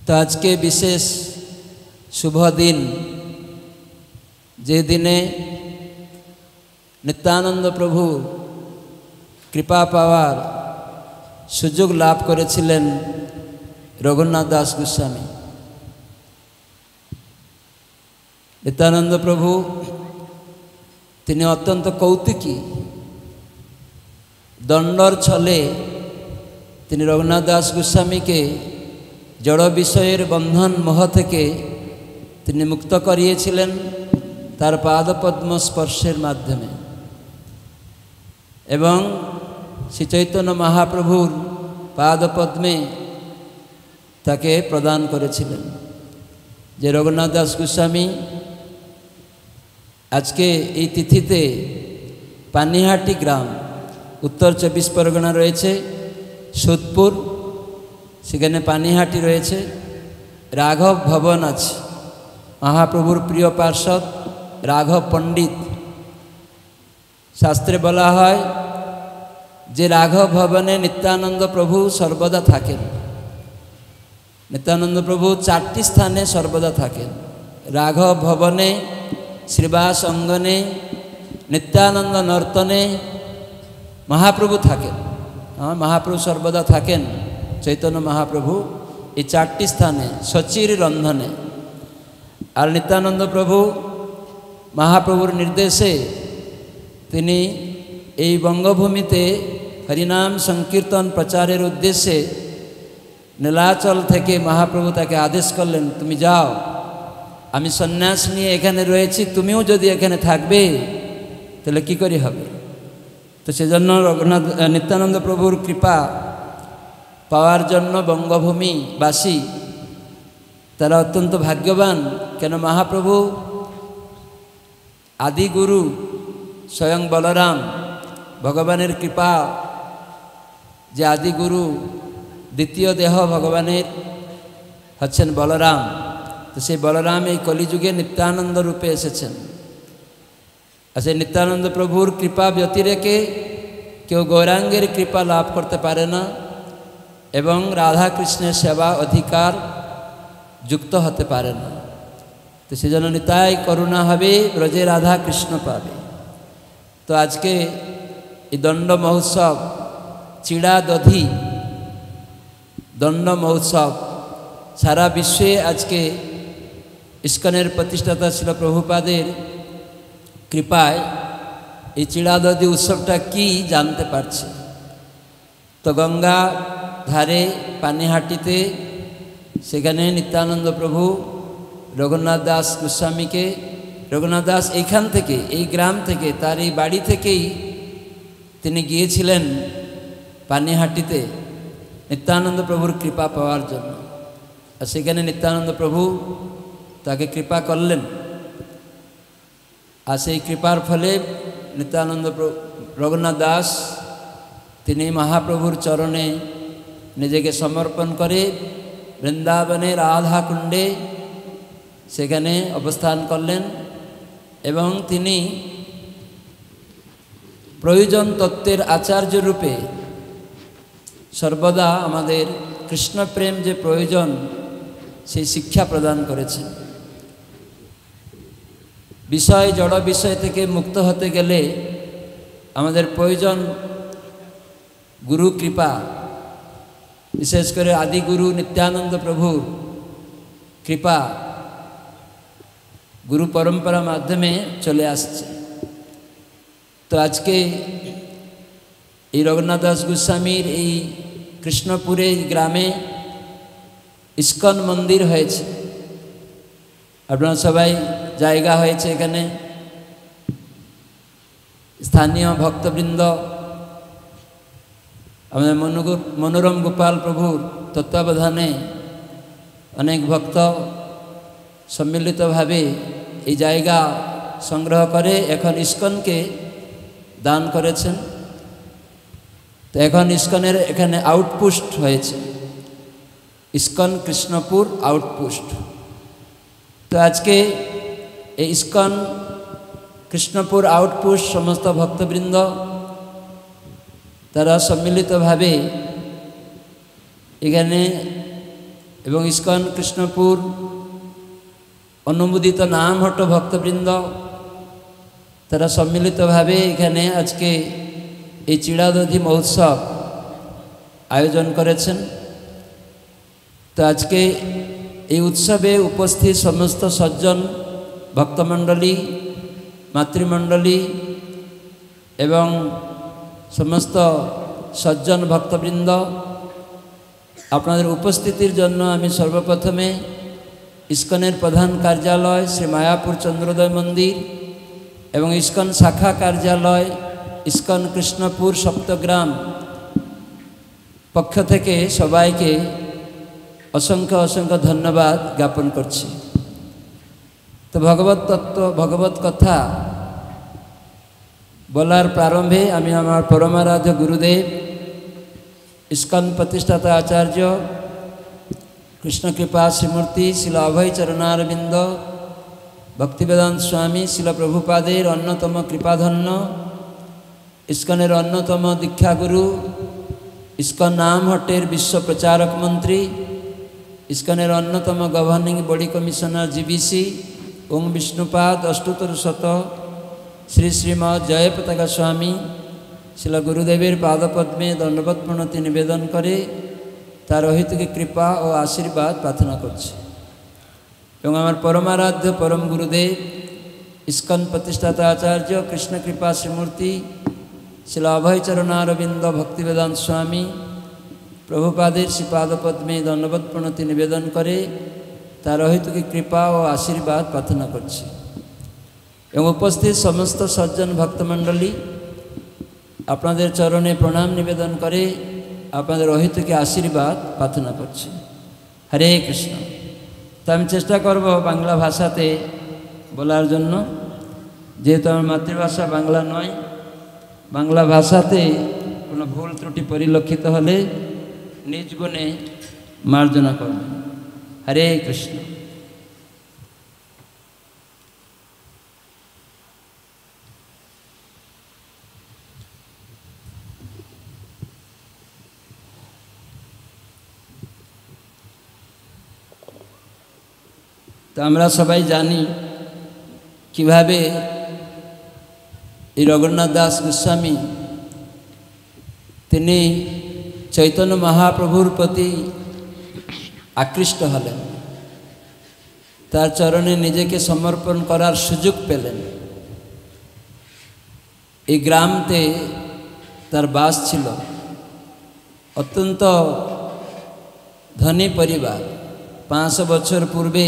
तो आज के विशेष शुभ दिन जे दिने नित्यानंद प्रभु कृपा पावार सुयोग लाभ करेছিলেন रघुनाथ दास गोस्वामी। नित्यानंद प्रभु तिनि अत्यंत कौतुकी दंडर छले तिनि रघुनाथ दास गोस्वामी के जड़ विषय बंधन मोह थेके तिनि मुक्त करिएछिलेन तार पादपद्म स्पर्शेर माध्यमे एवं श्री चैतन्य महाप्रभुर पादपद्मे ताके प्रदान करेछिलेन। जे रघुनाथ दास गोस्वामी आज के এই তিথিতে পানিহাটি গ্রাম उत्तर 24 परगना रयेछे सोदपुर सेखाने पानिहाटी रयेछे राघव भवन आछे महाप्रभुर प्रिय पार्षद राघव पंडित शास्त्रे बला हय जे राघव भवने नित्यानंद प्रभु सर्वदा थाकेन। नित्यानंद प्रभु 4टी स्थाने सर्वदा थाकेन राघव भवने श्रीवास अंगने नित्यानंद नर्तने महाप्रभु थाकेन। हाँ महाप्रभु सर्वदा थाकेन चैतन्य महाप्रभु ये 4टी स्थाने सचिर रंधने और नित्यानंद प्रभु महाप्रभुर निर्देशे तिनि এই বঙ্গভূমিতে हरिनाम संकीर्तन प्रचारेर उद्देश्ये নীলাচল থেকে महाप्रभु ताके आदेश करलेन तुमी जाओ आमी सन्यास निये एखाने रयेछि तुमिও যদি এখানে থাকবে তাহলে কি করে হবে। तो सेजন্য रघुनाथ नित्यानंद प्रभुर कृपा पावार जन्य बंगभूमिवासी तारा अत्यंत भाग्यवान केन महाप्रभु आदि गुरु स्वयं बलराम भगवानेर कृपा जे आदि गुरु द्वितीय देह भगवानेर हच्छेन बलराम। तो से बलराम এই कलिजुगे नित्यानंद रूपे एसेছেন। अच्छा नित्यानंद प्रभुर कृपा व्यतिरेके केउ गौरांगेर कृपा लाभ करते पारे ना एवं राधा कृष्णेर सेवा अधिकार युक्त होते पारे ना। तो सेजন্য निताय करुणा हबे ब्रजे राधा कृष्ण पावे। तो आज के दंड महोत्सव चिड़ा दधी दंड महोत्सव सारा विश्व आज के इस्कনের प्रतिष्ठाता श्रील प्रभुपादेर कृपाय ये चिड़ा दधी उत्सवटा की जानते पारछे। तो गंगा धारे पानिहाटीते सेखाने नित्यानंद प्रभु रघुनाथ दास गोस्वामी के रघुनाथ दास एखान थेके এই গ্রাম থেকে তার এই বাড়ি থেকেই তিনি গিয়েছিলেন পানিহাটিতে नित्यानंद प्रभुर कृपा पावार जन्य। और सेखाने नित्यानंद प्रभु ताके कृपा करलेन और सेई कृपार फले नित्यानंद रघुनाथ दास तिनि महाप्रभुर चरणे निजेके समर्पण करे वृंदावने राधा कुंडे सेखाने अवस्थान करलेन एवं तिनि प्रयोजन तत्त्वेर आचार्य रूपे सर्वदा आमादेर कृष्ण प्रेम जे प्रयोजन से शिक्षा प्रदान करेছেন। विषय जड़ विषय থেকে मुक्त होते गेले आमादेर प्रयोजन गुरु कृपा विशेष करे आदि गुरु नित्यानंद प्रभु कृपा गुरु परंपरा माध्यमे चले आसছে। तो आज के रघुनाथ दास गोस्वामीर कृष्णपुरे ग्रामे इस्कन मंदिर হয়েছে। আপনারা সবাই জায়গা হয়েছে এখানে স্থানীয় ভক্তবৃন্দ আমাদের मनोरम गोपाल प्रभुर तत्वावधाने अनेक भक्त सम्मिलित भावे এই জায়গা संग्रह करे এখন इस्कन के दान करेছেন। तो এখন इस्कনের এখানে आउटपोस्ट হয়েছে इस्कन कृष्णपुर आउटपोस्ट। तो आज के इस्कन कृष्णपुर आउटपोस्ट समस्त भक्तबृंद तारा सम्मिलित भावे एखाने एवं इस्कन कृष्णपुर अनुमोदित नामहट्ट भक्तबृंद तारा सम्मिलित भावे एखाने आज के ये चिड़ादधि महोत्सव आयोजन करेছেন। तो आज के ये उत्सवे उपस्थित समस्त सज्जन भक्तमंडली मातृमंडली एवं समस्त सज्जन भक्तबृंद आपनादेर उपस्थितिर जन्य आमी सर्वप्रथमे इस्कनेर प्रधान कार्यालय श्री मायापुर चंद्रोदय मंदिर एवं इस्कन शाखा कार्यालय इस्कन कृष्णपुर सप्तग्राम पक्ष थेके सबाइके असंख्य असंख्य धन्यवाद ज्ञापन करछि। तो भगवत तत्व भगवत कथा बोलार प्रारंभे आमी आमार परमाराध्य गुरुदेव इस्कन प्रतिष्ठाता आचार्य कृष्ण कृपा श्रीमूर्ति शिल अभय चरणारविंद भक्तिवेदांत स्वामी शिल प्रभुपादेर अन्यतम कृपाधन्य इस्कनेर अन्यतम दीक्षा गुरु इस्कन नामहट्टेर विश्व प्रचारक मंत्री इस्कनेर अन्यतम गवर्निंग बॉडी कमिशनर जीबीसी ओम विष्णुपाद अष्टोत्तर शत श्री श्रीमद जय पताका स्वामी शिला गुरुदेवेर पादपद्मे दंडवत प्रणति निवेदन करे तार अहितुकी कृपा और आशीर्वाद प्रार्थना करछि। एवं आमार परमाराध्य परम गुरुदेव इस्कन प्रतिष्ठाता आचार्य कृष्ण कृपा श्रीमूर्ति शिला अभय चरणारविंद भक्तिवेदांत स्वामी प्रभुपादेर श्रीपादपद्मे दंडवत प्रणति निवेदन करे तार अहितुकी कृपा और आशीर्वाद प्रार्थना करछि। एवं उपस्थित समस्त सज्जन भक्तमंडली आपनादेर चरणे प्रणाम निवेदन करे आपनादेर अहितुकी आशीर्वाद प्रार्थना करछि। हरे कृष्ण। तो आमि चेष्टा करब बांगला भाषाते बोलार जन्य जेहेतु आमार मातृभाषा बांगला नय बांगला भाषाते कोनो भूल त्रुटि परिलक्षित हले निज गुणे मार्जना करब। हरे कृष्ण। तो आमरा सबाई जानी किभाबे रघुनाथ दास गोस्वामी तिनी चैतन्य महाप्रभुर प्रति आकृष्ट हलें तार चरणे निजे के समर्पण करार सुযোগ पेलें। এই গ্রামতে तार बास छिलो अत्यंत धनी परिवार 500 बछर पूर्वे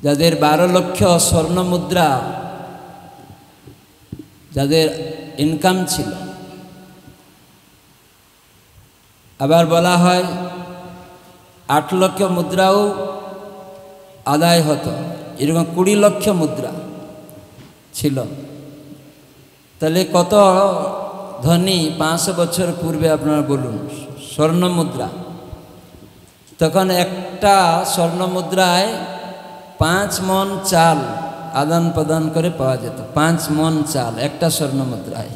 যাদের 12 লক্ষ স্বর্ণ মুদ্রা যাদের ইনকাম ছিল আবার বলা হয় 8 লক্ষ মুদ্রাও আদায় হতো এরকম 20 লক্ষ মুদ্রা ছিল। তাহলে কত ধনী 500 বছর পূর্বে আপনারা বলুন স্বর্ণ মুদ্রা তখন একটা স্বর্ণ মুদ্রায় 5 मन चाल आदान प्रदान करे पावा जेत 5 मन चाल एक स्वर्ण मुद्राय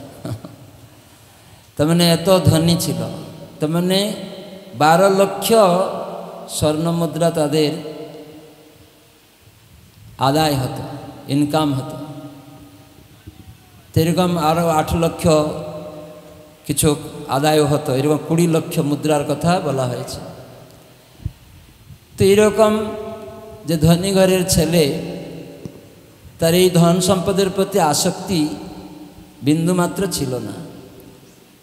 तमने एत धनी छिलो तमने 12 लक्ष स्वर्ण मुद्रा तादेर आदाय हतो इनकाम हतो। तेरकम आरो 8 लक्ष किछु आदाय हतो एरकम 20 लक्ष मुद्रार कथा बला हयेछे। तो एरकम जे धनी घरेर छेले तार এই धन सम्पदेर प्रति आसक्ति बिंदुमात्र छिलो ना।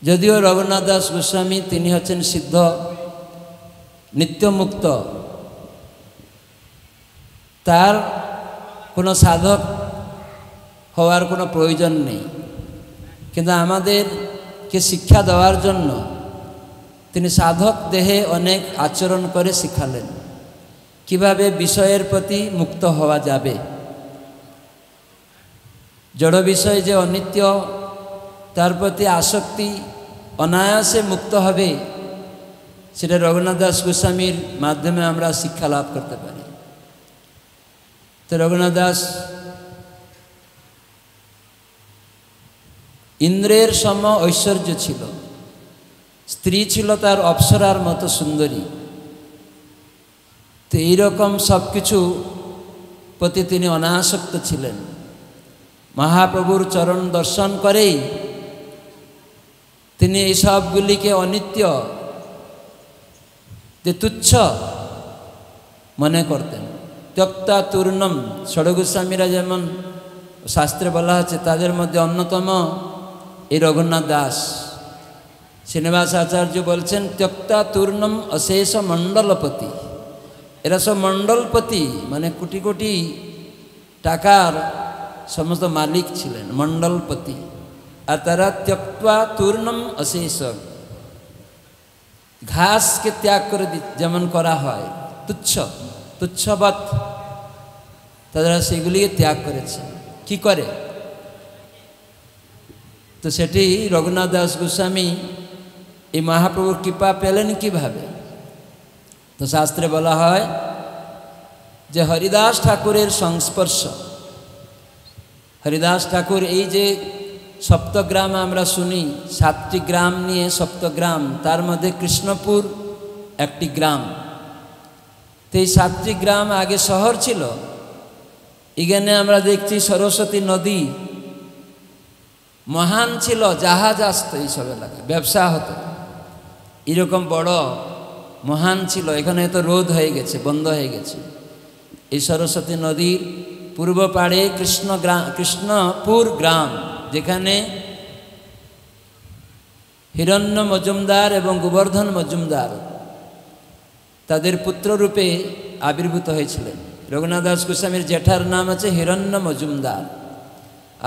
यदिও रघुनाथ दास गोस्वामी तिनी हच्छेन सिद्ध नित्यमुक्त तार कोनो साधक हওয়ার कोनो प्रयोजन नहीं किन्तु आमादेर के शिक्षा देওয়ার জন্য তিনি साधक देहे अनेक आचरण करे शिखालेन किभाबे विषयेर प्रति मुक्त हवा जाबे। जड़ विषय जे अनित्य तार प्रति आसक्ति अनायासे मुक्त हबे सेटा रघुनाथ दास गोस्वामीर माध्यमे आमरा शिक्षा लाभ करते पारी। तो रघुनाथ दास इंद्रेर सम ऐश्वर्य छिलो स्त्री छिलो तार अप्सरार मतो सुंदरी তো এইরকম সব কিছু প্রতি তিনি অনাসক্ত ছিলেন। মহাপ্রভুর চরণ দর্শন করেই তিনি এই সবগুলিকে অনিত্য, যে তুচ্ছ মনে করতেন। ত্যক্তা তূর্ণম, ষড়গোস্বামীরা যেমন শাস্ত্রে বলা আছে, তাদের মধ্যে অন্যতম এই রঘুনাথ দাস। শ্রীনিবাস আচার্য বলছেন ত্যক্তা তূর্ণম অশেষ মণ্ডলপতি। এরা সব মণ্ডলপতি, মানে কোটি কোটি টাকার সমস্ত মালিক ছিলেন, মণ্ডলপতি। আর তারা ত্যক্তা তূর্ণম অশেষ, ঘাসকে ত্যাগ করে যেমন করা হয়, তুচ্ছবৎ তারা সেগুলিকে ত্যাগ করেছে। কি করে? তো সেটি রঘুনাথ দাস গোস্বামী এই মহাপ্রভুর কৃপা পেলেন কিভাবে? তো শাস্ত্রে বলা হয় যে হরিদাস ঠাকুরের সংস্পর্শ। হরিদাস ঠাকুর এই যে সপ্তগ্রাম আমরা শুনি, 7টি গ্রাম নিয়ে সপ্তগ্রাম, তার মধ্যে কৃষ্ণপুর একটি গ্রাম। তো এই 7টি গ্রাম আগে শহর ছিল। এখানে আমরা দেখছি সরস্বতী নদী মহান ছিল, জাহাজ আসতো এইসব এলাকায়, ব্যবসা হতো, এরকম বড় মহান ছিল। এখানে তো রোধ হয়ে গেছে, বন্ধ হয়ে গেছে। এই সরস্বতী নদীর পূর্ব পাড়ে কৃষ্ণপুর গ্রাম, যেখানে হিরণ্য মজুমদার এবং গোবর্ধন মজুমদার তাদের পুত্ররূপে আবির্ভূত হয়েছিলেন। রঘুনাথ দাস গোস্বামীর জ্যাঠার নাম আছে হিরণ্য মজুমদার,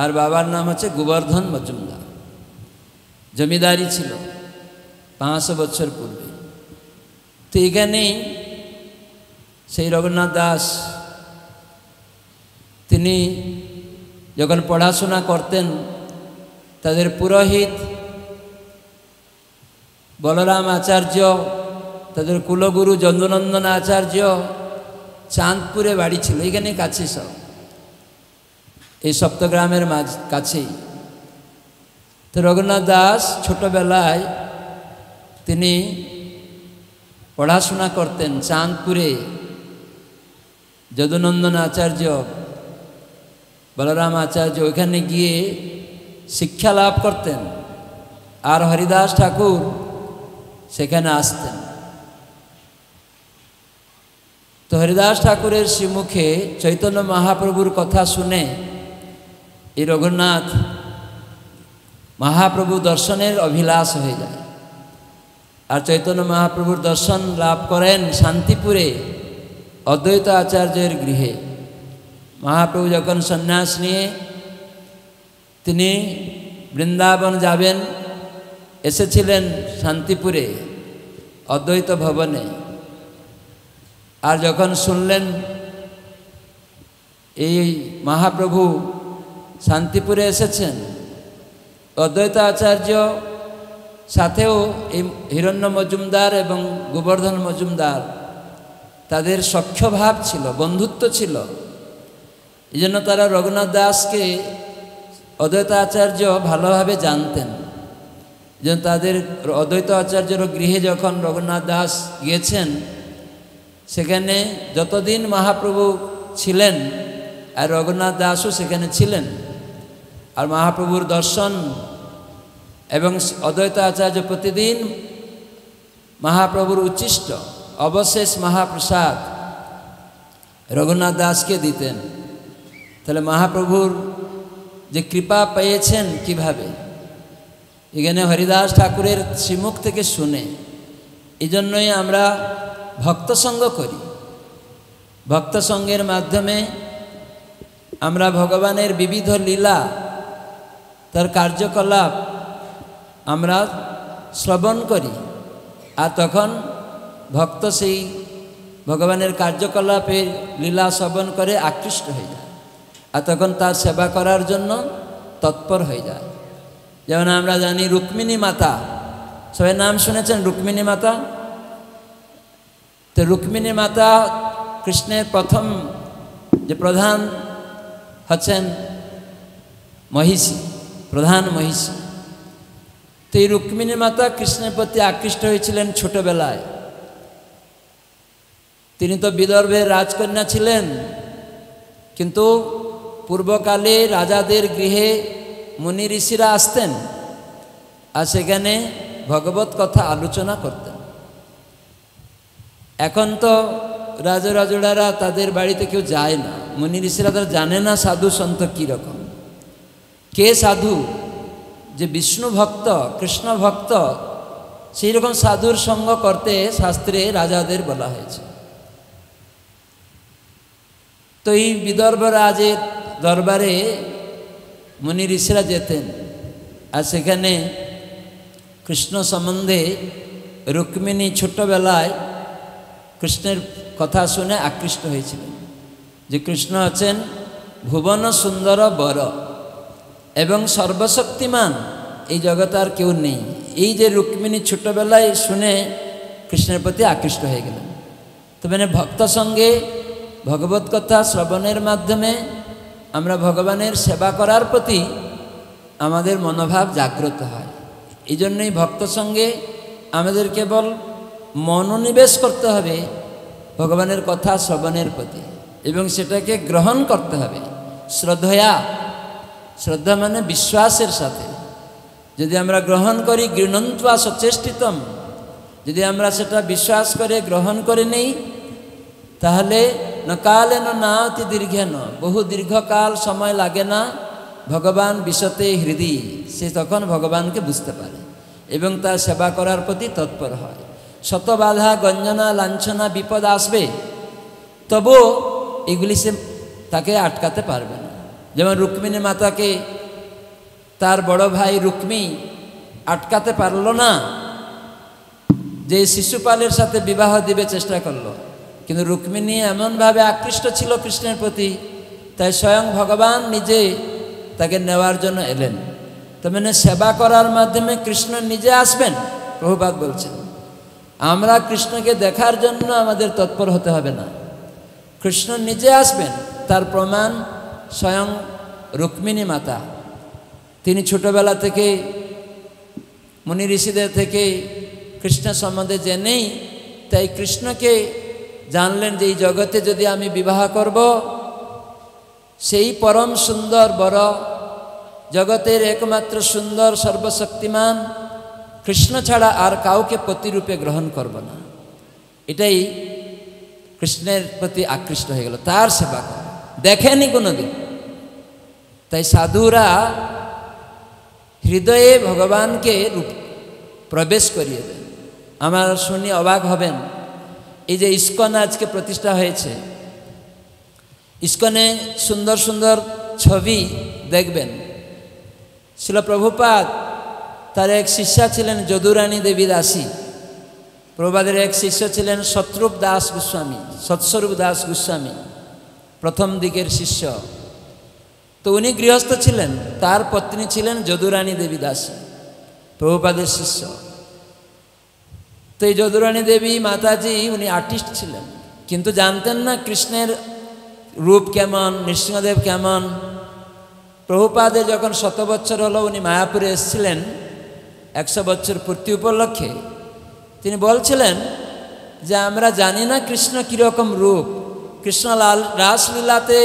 আর বাবার নাম আছে গোবর্ধন মজুমদার। জমিদারি ছিল 500 বছর পূর্বে। তো এখানেই সেই রঘুনাথ দাস তিনি যখন পড়াশোনা করতেন, তাদের পুরোহিত বলরাম আচার্য, তাদের কুলগুরু যদুনন্দন আচার্য চাঁদপুরে বাড়ি ছিল, এখানে কাছে সব, এই সপ্তগ্রামের কাছেই। তো রঘুনাথ দাস ছোটবেলায় তিনি পড়াশোনা করতেন চাঁদপুরে। যদুনন্দন আচার্য, বলরাম আচার্য ওইখানে গিয়ে শিক্ষা লাভ করতেন, আর হরিদাস ঠাকুর সেখানে আসতেন। তো হরিদাস ঠাকুরের শ্রীমুখে চৈতন্য মহাপ্রভুর কথা শুনে এই রঘুনাথ মহাপ্রভু দর্শনের অভিলাষ হয়ে যায়। আর চৈতন্য মহাপ্রভুর দর্শন লাভ করেন শান্তিপুরে অদ্বৈত আচার্যের গৃহে। মহাপ্রভু যখন সন্ন্যাস নিয়ে তিনি বৃন্দাবন যাবেন, এসেছিলেন শান্তিপুরে অদ্বৈত ভবনে। আর যখন শুনলেন এই মহাপ্রভু শান্তিপুরে এসেছেন, অদ্বৈত আচার্য সাথেও এই হিরণ্য মজুমদার এবং গোবর্ধন মজুমদার, তাদের সখ্যভাব ছিল, বন্ধুত্ব ছিল। এই জন্য তারা রঘুনাথ দাসকে অদ্বৈত আচার্য ভালোভাবে জানতেন। যেন তাদের অদ্বৈত আচার্যের গৃহে যখন রঘুনাথ দাস গিয়েছেন, সেখানে যতদিন মহাপ্রভু ছিলেন আর রঘুনাথ দাসও সেখানে ছিলেন। আর মহাপ্রভুর দর্শন এবং অদ্বৈত আচার্য প্রতিদিন মহাপ্রভুর উচ্ছিষ্ট অবশেষ মহাপ্রসাদ রঘুনাথ দাসকে দিতেন। তাহলে মহাপ্রভুর যে কৃপা পেয়েছেন কিভাবে, এখানে হরিদাস ঠাকুরের শ্রীমুখ থেকে শুনে। এই জন্যই আমরা ভক্তসঙ্গ করি। ভক্তসঙ্গের মাধ্যমে আমরা ভগবানের বিবিধ লীলা, তার কার্যকলাপ আমরা শ্রবণ করি। আর তখন ভক্ত সেই ভগবানের কার্যকলাপের লীলা শ্রবণ করে আকৃষ্ট হয়ে যায়, আর তখন তার সেবা করার জন্য তৎপর হয়ে যায়। যেমন আমরা জানি রুক্মিণী মাতা, সবাই নাম শুনেছেন রুক্মিণী মাতা। তো রুক্মিণী মাতা কৃষ্ণের প্রথম যে প্রধান হচ্ছেন মহিষী, প্রধান মহিষী। তো এই রুক্মিণী মাতা কৃষ্ণের প্রতি আকৃষ্ট হয়েছিলেন ছোটবেলায়। তিনি তো বিদর্ভের রাজকন্যা ছিলেন, কিন্তু পূর্বকালে রাজাদের গৃহে মুনি ঋষিরা আসতেন আর সেখানে ভগবত কথা আলোচনা করতেন। এখন তো রাজরাজড়ারা তাদের বাড়িতে কেউ যায় না, মুনি ঋষিরা তারা জানে না সাধু সন্ত কীরকম, কে সাধু, যে বিষ্ণু ভক্ত কৃষ্ণ ভক্ত সেই রকম সাধুর সঙ্গ করতে শাস্ত্রে রাজাদের বলা হয়েছে। তো এই বিদর্ভ রাজের দরবারে মুনি ঋষিরা যেতেন আর সেখানে কৃষ্ণ সম্বন্ধে রুক্মিণী ছোট্টবেলায় কৃষ্ণের কথা শুনে আকৃষ্ট হয়েছিলেন, যে কৃষ্ণ হচ্ছেন ভুবন সুন্দর বর এবং সর্বশক্তিমান, এই জগতে আর কেউ নেই। এই যে রুক্মিণী ছোটবেলায় শুনে কৃষ্ণের প্রতি আকৃষ্ট হয়ে গেলেন। তো মানে ভক্ত সঙ্গে ভগবত কথা শ্রবণের মাধ্যমে আমরা ভগবানের সেবা করার প্রতি আমাদের মনোভাব জাগ্রত হয়। এই জন্যই ভক্ত সঙ্গে আমাদের কেবল মনোনিবেশ করতে হবে ভগবানের কথা শ্রবণের প্রতি এবং সেটাকে গ্রহণ করতে হবে শ্রদ্ধয়া। শ্রদ্ধা মানে বিশ্বাসের সাথে। যদি আমরা গ্রহণ করি গৃহন্ত্বা সচেষ্টিতম, যদি আমরা সেটা বিশ্বাস করে গ্রহণ করে নেই তাহলে ন কালেন না অতি দীর্ঘেন, বহু দীর্ঘকাল সময় লাগে না ভগবান বিশতে হৃদয়, সে তখন ভগবানকে বুঝতে পারে এবং তার সেবা করার প্রতি তৎপর হয়। শত বাধা গঞ্জনা লাঞ্ছনা বিপদ আসবে, তবুও এগুলি সে তাকে আটকাতে পারবে না। যেমন রুক্মিণী মাতাকে তার বড় ভাই রুক্মী আটকাতে পারল না, যে শিশুপালের সাথে বিবাহ দিবে চেষ্টা করলো, কিন্তু রুক্মিণী এমনভাবে আকৃষ্ট ছিল কৃষ্ণের প্রতি, তাই স্বয়ং ভগবান নিজে তাকে নেওয়ার জন্য এলেন। তো মানে সেবা করার মাধ্যমে কৃষ্ণ নিজে আসবেন। প্রভুপাদ বলছেন আমরা কৃষ্ণকে দেখার জন্য আমাদের তৎপর হতে হবে না, কৃষ্ণ নিজে আসবেন। তার প্রমাণ স্বয়ং রুক্মিণী মাতা। তিনি ছোটবেলা থেকে মুনি ঋষিদের থেকে কৃষ্ণ সম্বন্ধে জেনেই তাই কৃষ্ণকে জানলেন যে এই জগতে যদি আমি বিবাহ করব, সেই পরম সুন্দর বর, জগতের একমাত্র সুন্দর সর্বশক্তিমান কৃষ্ণ ছাড়া আর কাউকে পতিরূপে গ্রহণ করব না। এটাই কৃষ্ণের প্রতি আকৃষ্ট হয়ে গেল, তার সেবা করে দেখেনি কোনোদিন। তাই সাধুরা হৃদয়ে ভগবানকে প্রবেশ করিয়ে দেন। আমার শুনি অবাক হবেন, এই যে ইস্কন আজকে প্রতিষ্ঠা হয়েছে, ইস্কনে সুন্দর সুন্দর ছবি দেখবেন। শিল প্রভুপাদ তার এক শিষ্যা ছিলেন যদুরানী দেবী দাসী, প্রভুপাদের এক শিষ্য ছিলেন সৎরূপ দাস গোস্বামী, সৎস্বরূপ দাস গোস্বামী, প্রথম দিকের শিষ্য। তো উনি গৃহস্থ ছিলেন, তার পত্নী ছিলেন যদুরানী দেবী দাসী, প্রভুপাদের শিষ্য। তো এই যদুরানী দেবী মাতাজি উনি আর্টিস্ট ছিলেন, কিন্তু জানতেন না কৃষ্ণের রূপ কেমন, নৃসিংহদেব কেমন। প্রভুপাদের যখন 100 বছর হলো, উনি মায়াপুরে এসেছিলেন 100 বছর পূর্তি উপলক্ষে, তিনি বলছিলেন যে আমরা জানি না কৃষ্ণ কীরকম রূপ, কৃষ্ণ রাসলীলাতে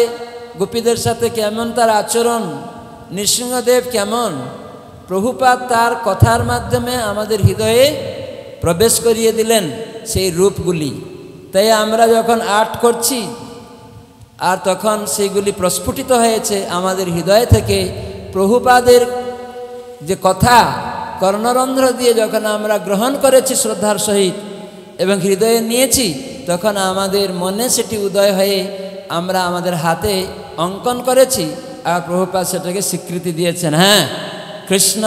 গোপীদের সাথে কেমন তার আচরণ, নৃসিংহদেব কেমন। প্রভুপাদ তার কথার মাধ্যমে আমাদের হৃদয়ে প্রবেশ করিয়ে দিলেন সেই রূপগুলি। তাই আমরা যখন আর্ট করছি আর তখন সেইগুলি প্রস্ফুটিত হয়েছে আমাদের হৃদয় থেকে, প্রভুপাদের যে কথা কর্ণরন্ধ্র দিয়ে যখন আমরা গ্রহণ করেছি শ্রদ্ধার সহিত এবং হৃদয়ে নিয়েছি, তখন আমাদের মনে সেটি উদয় হয়ে আমরা আমাদের হাতে অঙ্কন করেছি আর প্রভুপাদ সেটাকে স্বীকৃতি দিয়েছেন। হ্যাঁ, কৃষ্ণ,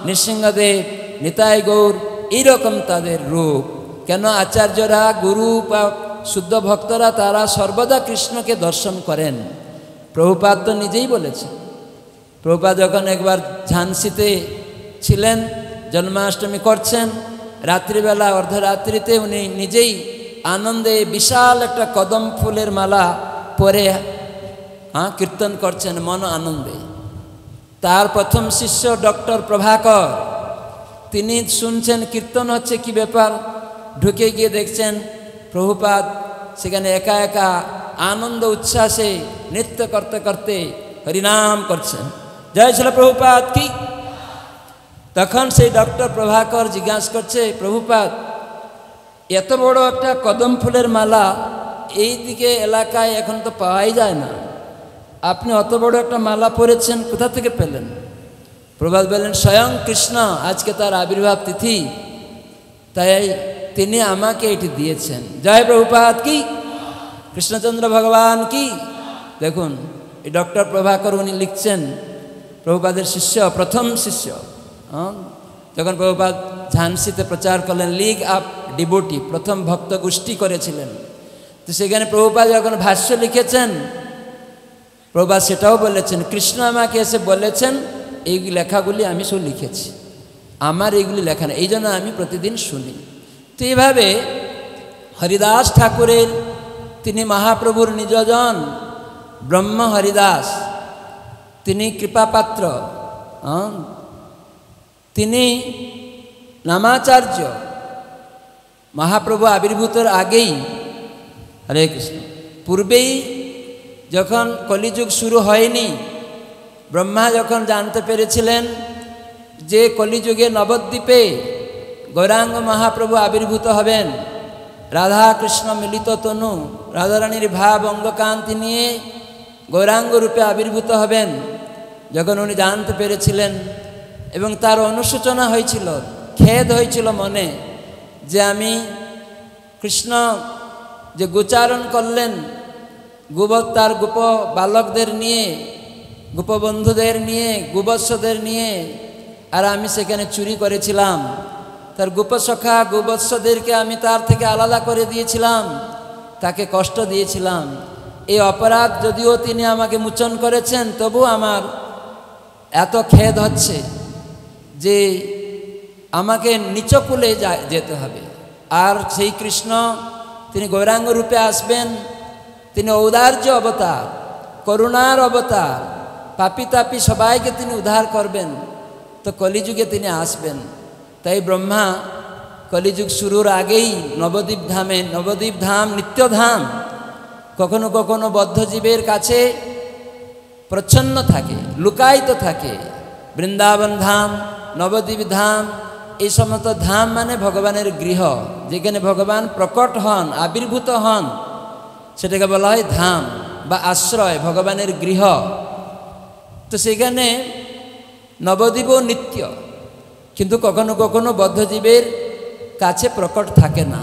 নৃসিংহদেব, নিতাই গৌর এইরকম তাদের রূপ। কেন আচার্যরা, গুরু বা শুদ্ধ ভক্তরা তারা সর্বদা কৃষ্ণকে দর্শন করেন। প্রভুপাদ তো নিজেই বলেছেন। প্রভুপাদ যখন একবার ঝান্সিতে ছিলেন, জন্মাষ্টমী করছেন, রাত্রিবেলা অর্ধরাত্রিতে উনি নিজেই আনন্দে বিশাল একটা কদম ফুলের মালা পরে কীর্তন করছেন মন আনন্দে। তার প্রথম শিষ্য ডক্টর প্রভাকর, তিনি শুনছেন কীর্তন হচ্ছে, কি ব্যাপার, ঢুকে গিয়ে দেখছেন প্রভুপাদ সেখানে একা একা আনন্দ উচ্ছ্বাসে নৃত্য করতে করতে হরিনাম করছেন। জয় ছিল প্রভুপাদ কি। তখন সেই ডক্টর প্রভাকর জিজ্ঞাসা করছে, প্রভুপাদ এত বড় একটা কদম ফুলের মালা এই দিকে এলাকায় এখন তো পাওয়াই যায় না, আপনি অত বড় একটা মালা পরেছেন, কোথা থেকে পেলেন? প্রভাত বললেন, স্বয়ং কৃষ্ণ, আজকে তার আবির্ভাব তিথি, তাই তিনি আমাকে এটি দিয়েছেন। জয় প্রভুপাদ কি, কৃষ্ণচন্দ্র ভগবান কি। দেখুন এই ডক্টর প্রভাকর উনি লিখছেন, প্রভুপাদের শিষ্য, প্রথম শিষ্য। যখন প্রভুপাদ ঝান্সিতে প্রচার করলেন, লিগ আপ ডিভোটি, প্রথম ভক্ত গোষ্ঠী করেছিলেন। তো সেখানে প্রভুপাদ যখন ভাষ্য লিখেছেন, প্রভুপাদ সেটাও বলেছেন, কৃষ্ণ আমাকে এসে বলেছেন এই লেখাগুলি আমি সব লিখেছি, আমার এইগুলি লেখা না, এই জন্য আমি প্রতিদিন শুনি। তো এইভাবে হরিদাস ঠাকুরের, তিনি মহাপ্রভুর নিজজন, ব্রহ্ম হরিদাস, তিনি কৃপাপাত্র, তিনি নামাচার্য। মহাপ্রভু আবির্ভূতের আগেই, হরে কৃষ্ণ, পূর্বেই যখন কলিযুগ শুরু হয়নি, ব্রহ্মা যখন জানতে পেরেছিলেন যে কলিযুগে নবদ্বীপে গৌরাঙ্গ মহাপ্রভু আবির্ভূত হবেন, রাধা কৃষ্ণ মিলিত তনু, রাধারানীর ভাব অঙ্গকান্তি নিয়ে গৌরাঙ্গ রূপে আবির্ভূত হবেন, যখন উনি জানতে পেরেছিলেন এবং তার অনুশোচনা হয়েছিল, খেদ হয়েছিল মনে, যে আমি কৃষ্ণ যে গোচারণ করলেন তার গোপ বালকদের নিয়ে, গোপবন্ধুদের নিয়ে, গোবৎসদের নিয়ে, আর আমি সেখানে চুরি করেছিলাম, তার গোপসখা গোবৎসদেরকে আমি তার থেকে আলাদা করে দিয়েছিলাম, তাকে কষ্ট দিয়েছিলাম। এই অপরাধ যদিও তিনি আমাকে মোচন করেছেন, তবু আমার এত খেদ হচ্ছে যে আমাকে নিচকুলে যেতে হবে। আর সেই কৃষ্ণ তিনি গৌরাঙ্গ রূপে আসবেন, তিনি ঔদার্য অবতার, করুণার অবতার, পাপি তাপি সবাইকে তিনি উদ্ধার করবেন। তো কলিযুগে তিনি আসবেন। তাই ব্রহ্মা কলিযুগ শুরুর আগেই নবদ্বীপ ধামে, নবদ্বীপ ধাম নিত্যধাম, কখনো কখনো বদ্ধজীবের কাছে প্রচ্ছন্ন থাকে, লুকায়িত থাকে। বৃন্দাবন ধাম, নবদ্বীপ ধাম, এই সমস্ত ধাম মানে ভগবানের গৃহ, যেখানে ভগবান প্রকট হন, আবির্ভূত হন, সেটাকে বলা হয় ধাম বা আশ্রয়, ভগবানের গৃহ। তো সেখানে নবদ্বীপও নিত্য, কিন্তু কখনো কখনো বদ্ধজীবের কাছে প্রকট থাকে না।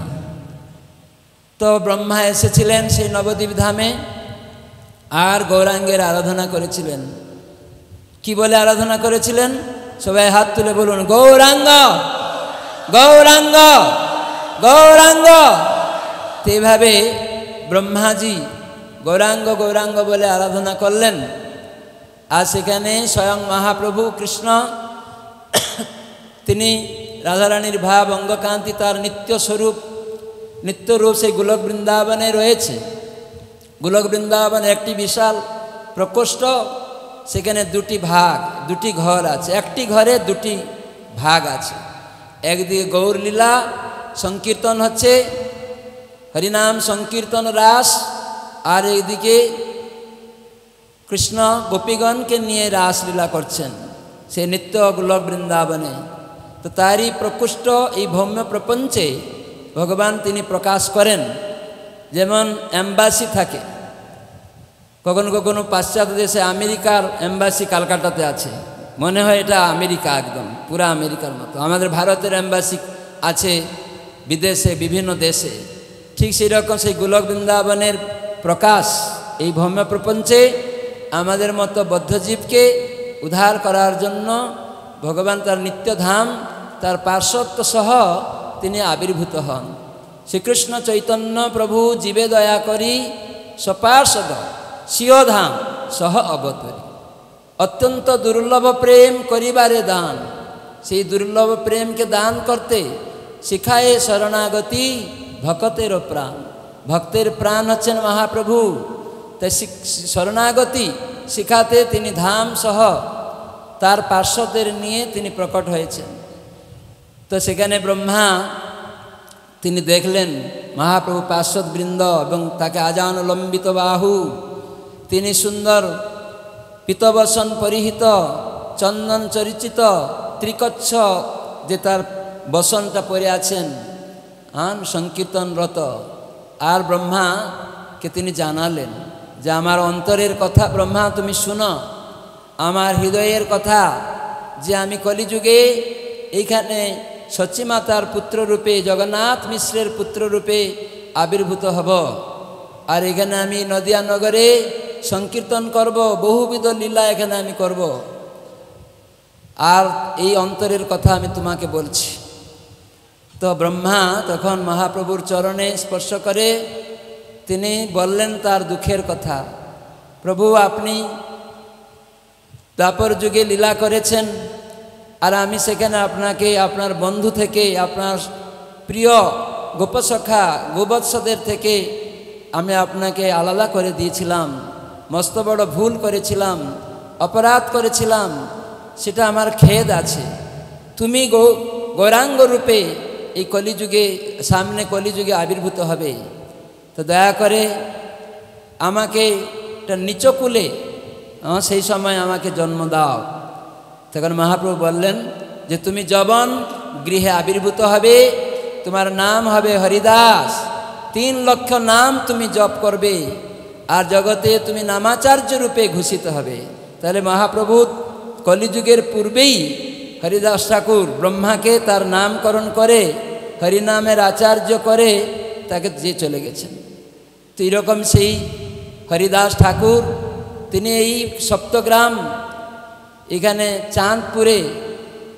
তো ব্রহ্মা এসেছিলেন সেই নবদ্বীপ ধামে, আর গৌরাঙ্গের আরাধনা করেছিলেন। কি বলে আরাধনা করেছিলেন? সবাই হাত তুলে বলুন, গৌরাঙ্গ গৌরাঙ্গ গৌরাঙ্গ। তো এইভাবে ব্রহ্মাজি গৌরাঙ্গ গৌরাঙ্গ বলে আরাধনা করলেন। আর সেখানে স্বয়ং মহাপ্রভু কৃষ্ণ, তিনি রাধারানীর ভাব অঙ্গকান্তি, তার নিত্যস্বরূপ, নিত্যরূপ সেই গোলক বৃন্দাবনে রয়েছে। গোলক বৃন্দাবনে একটি বিশাল প্রকোষ্ঠ, সেখানে দুটি ভাগ, দুটি ঘর আছে। একটি ঘরে দুটি ভাগ আছে। একদিকে গৌরলীলা সংকীর্তন হচ্ছে, হরিনাম সংকীর্তন রাস, আর এইদিকে কৃষ্ণ গোপীগণকে নিয়ে রাসলীলা করছেন সে নিত্য গোলক বৃন্দাবনে। তো তারই প্রকোষ্ঠ এই ভৌম্য প্রপঞ্চে ভগবান তিনি প্রকাশ করেন। যেমন এম্বাসি থাকে, কখনো কখনো পাশ্চাত্য দেশে, আমেরিকার এম্বাসি কলকাতাতে আছে, মনে হয় এটা আমেরিকা, একদম পুরা আমেরিকার মতো। আমাদের ভারতের এম্বাসি আছে বিদেশে, বিভিন্ন দেশে। ঠিক সেই রকম সেই গোলক বৃন্দাবনের প্রকাশ এই ভৌম্য প্রপঞ্চে আমাদের মতো বদ্ধজীবকে উদ্ধার করার জন্য ভগবান তার নিত্যধাম, তার পার্শ্বত্ব সহ তিনি আবির্ভূত হন। শ্রীকৃষ্ণ চৈতন্য প্রভু জীবে দয়া করি, সপার্ষদ স্বীয়ধাম সহ অবতরী। অত্যন্ত দুর্লভ প্রেম করিবারে দান, সেই দুর্লভ প্রেমকে দান করতে শিখায়ে শরণাগতি ভক্তের প্রাণ। ভক্তের প্রাণ হচ্ছেন মহাপ্রভু। তাই শরণাগতি শিখাতে তিনি ধাম সহ তার পার্শ্বদের নিয়ে তিনি প্রকট হয়েছেন। তো সেখানে ব্রহ্মা তিনি দেখলেন মহাপ্রভু পার্শ্বদবৃন্দ এবং তাকে আজানুলম্বিত বাহু, তিনি সুন্দর পীতবসন পরিহিত চন্দন চরিচিত ত্রিকচ্ছ যে তার বসনটা পরে আছেন, সংকীর্তনরত। আর ব্রহ্মাকে তিনি জানালেন যে আমার অন্তরের কথা ব্রহ্মা তুমি শুনো, আমার হৃদয়ের কথা, যে আমি কলিযুগে এইখানে সচিমাতার পুত্ররূপে জগন্নাথ মিশ্রের পুত্ররূপে আবির্ভূত হব। আর এখানে আমি নদিয়া নগরে সংকীর্তন করব, বহুবিধ লীলা এখানে আমি করব। আর এই অন্তরের কথা আমি তোমাকে বলছি। তো ব্রহ্মা তখন মহাপ্রভুর চরণে স্পর্শ করে তিনি বললেন তার দুঃখের কথা। প্রভু, আপনি দ্বাপর যুগে লীলা করেছেন, আর আমি সেখানে আপনাকে আপনার বন্ধু থেকে, আপনার প্রিয় গোপসখা গোবৎসদের থেকে আমি আপনাকে আলাদা করে দিয়েছিলাম, মস্ত বড় ভুল করেছিলাম, অপরাধ করেছিলাম, সেটা আমার খেদ আছে। তুমি গৌরাঙ্গ রূপে এই কলিযুগে, সামনে কলিযুগে আবির্ভূত হবে, তো দয়া করে আমাকে একটা নিচকুলে সেই সময় আমাকে জন্ম দাও। তখন মহাপ্রভু বললেন যে তুমি যবন গৃহে আবির্ভূত হবে, তোমার নাম হবে হরিদাস, 3 লক্ষ নাম তুমি জপ করবে, আর জগতে তুমি নামাচার্য রূপে ঘোষিত হবে। তাহলে মহাপ্রভু কলিযুগের পূর্বেই হরিদাস ঠাকুর ব্রহ্মাকে তার নামকরণ করে হরিনামের আচার্য করে তাকে দিয়ে চলে গেছেন। তো এরকম সেই হরিদাস ঠাকুর তিনি এই সপ্তগ্রাম, এখানে চাঁদপুরে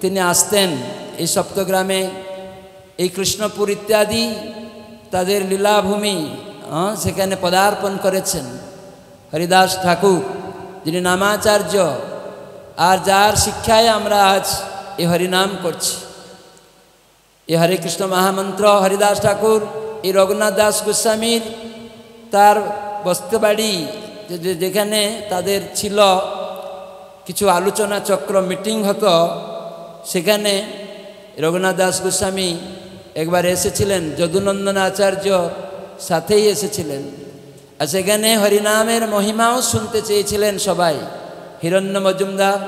তিনি আসতেন। এই সপ্তগ্রামে এই কৃষ্ণপুর ইত্যাদি তাদের লীলাভূমি, সেখানে পদার্পণ করেছেন হরিদাস ঠাকুর, যিনি নামাচার্য, আর যার শিক্ষায় আমরা আজ এই হরিনাম করছি। এই হরে কৃষ্ণ মহামন্ত্র হরিদাস ঠাকুর, এই রঘুনাথ দাস গোস্বামীর তার বস্তুবাড়ি, যেখানে তাদের ছিল কিছু আলোচনা চক্র মিটিং হতো, সেখানে রঘুনাথ দাস গোস্বামী একবার এসেছিলেন, যদুনন্দন আচার্য সাথেই এসেছিলেন। আর সেখানে হরিনামের মহিমাও শুনতে চেয়েছিলেন সবাই। হিরণ্য মজুমদার,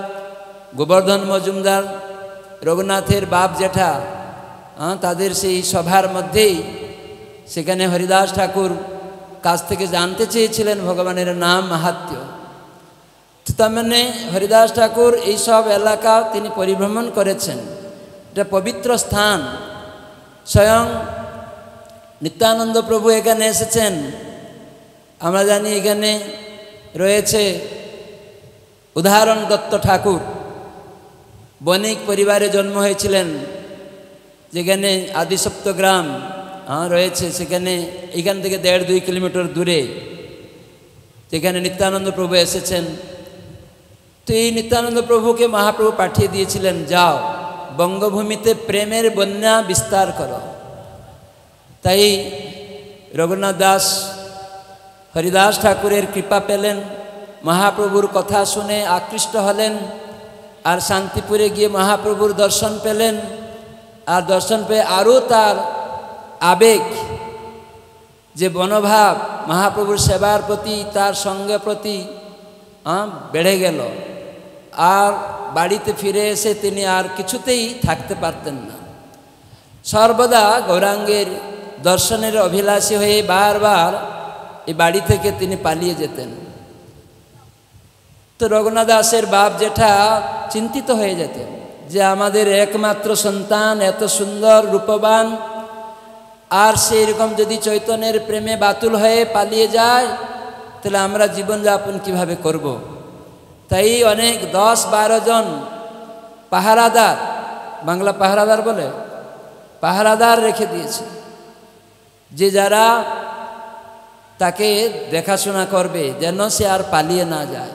গোবর্ধন মজুমদার, রঘুনাথের বাপ জেঠা, তাদের সেই সভার মধ্যেই সেখানে হরিদাস ঠাকুর কাছ থেকে জানতে চেয়েছিলেন ভগবানের নাম মাহাত্ম্য। তার মানে হরিদাস ঠাকুর এইসব এলাকা তিনি পরিভ্রমণ করেছেন। এটা পবিত্র স্থান। স্বয়ং নিত্যানন্দ প্রভু এখানে এসেছেন। আমরা জানি এখানে রয়েছে উদাহরণ দত্ত ঠাকুর, বণিক পরিবারে জন্ম হয়েছিলেন, যেখানে আদিসপ্তগ্রাম রয়েছে, সেখানে এখান থেকে 1.5-2 কিলোমিটার দূরে যেখানে নিত্যানন্দ প্রভু এসেছেন। তো এই নিত্যানন্দ প্রভুকে মহাপ্রভু পাঠিয়ে দিয়েছিলেন, যাও বঙ্গভূমিতে প্রেমের বন্যা বিস্তার করো। তাই রঘুনাথ দাস হরিদাস ঠাকুরের কৃপা পেলেন, মহাপ্রভুর কথা শুনে আকৃষ্ট হলেন, আর শান্তিপুরে গিয়ে মহাপ্রভুর দর্শন পেলেন। আর দর্শন পেয়ে আরও তার আবেগ, যে মনোভাব মহাপ্রভুর সেবার প্রতি, তার সঙ্গের প্রতি বেড়ে গেল। আর বাড়িতে ফিরে এসে তিনি আর কিছুতেই থাকতে পারতেন না, সর্বদা গৌরাঙ্গের দর্শনের অভিলাষী হয়ে বারবার এই বাড়ি থেকে তিনি পালিয়ে যেতেন। তো রঘুনাথ দাসের বাপ জেঠা চিন্তিত হয়ে যেতেন যে আমাদের একমাত্র সন্তান এত সুন্দর রূপবান, আর সেই রকম যদি চৈতন্যের প্রেমে বাতুল হয়ে পালিয়ে যায়, তাহলে আমরা জীবনযাপন কিভাবে করব। তাই অনেক 10-12 জন পাহারাদার, বাংলা পাহারাদার বলে, পাহারাদার রেখে দিয়েছে, যে যারা তাকে দেখাশোনা করবে যেন সে আর পালিয়ে না যায়।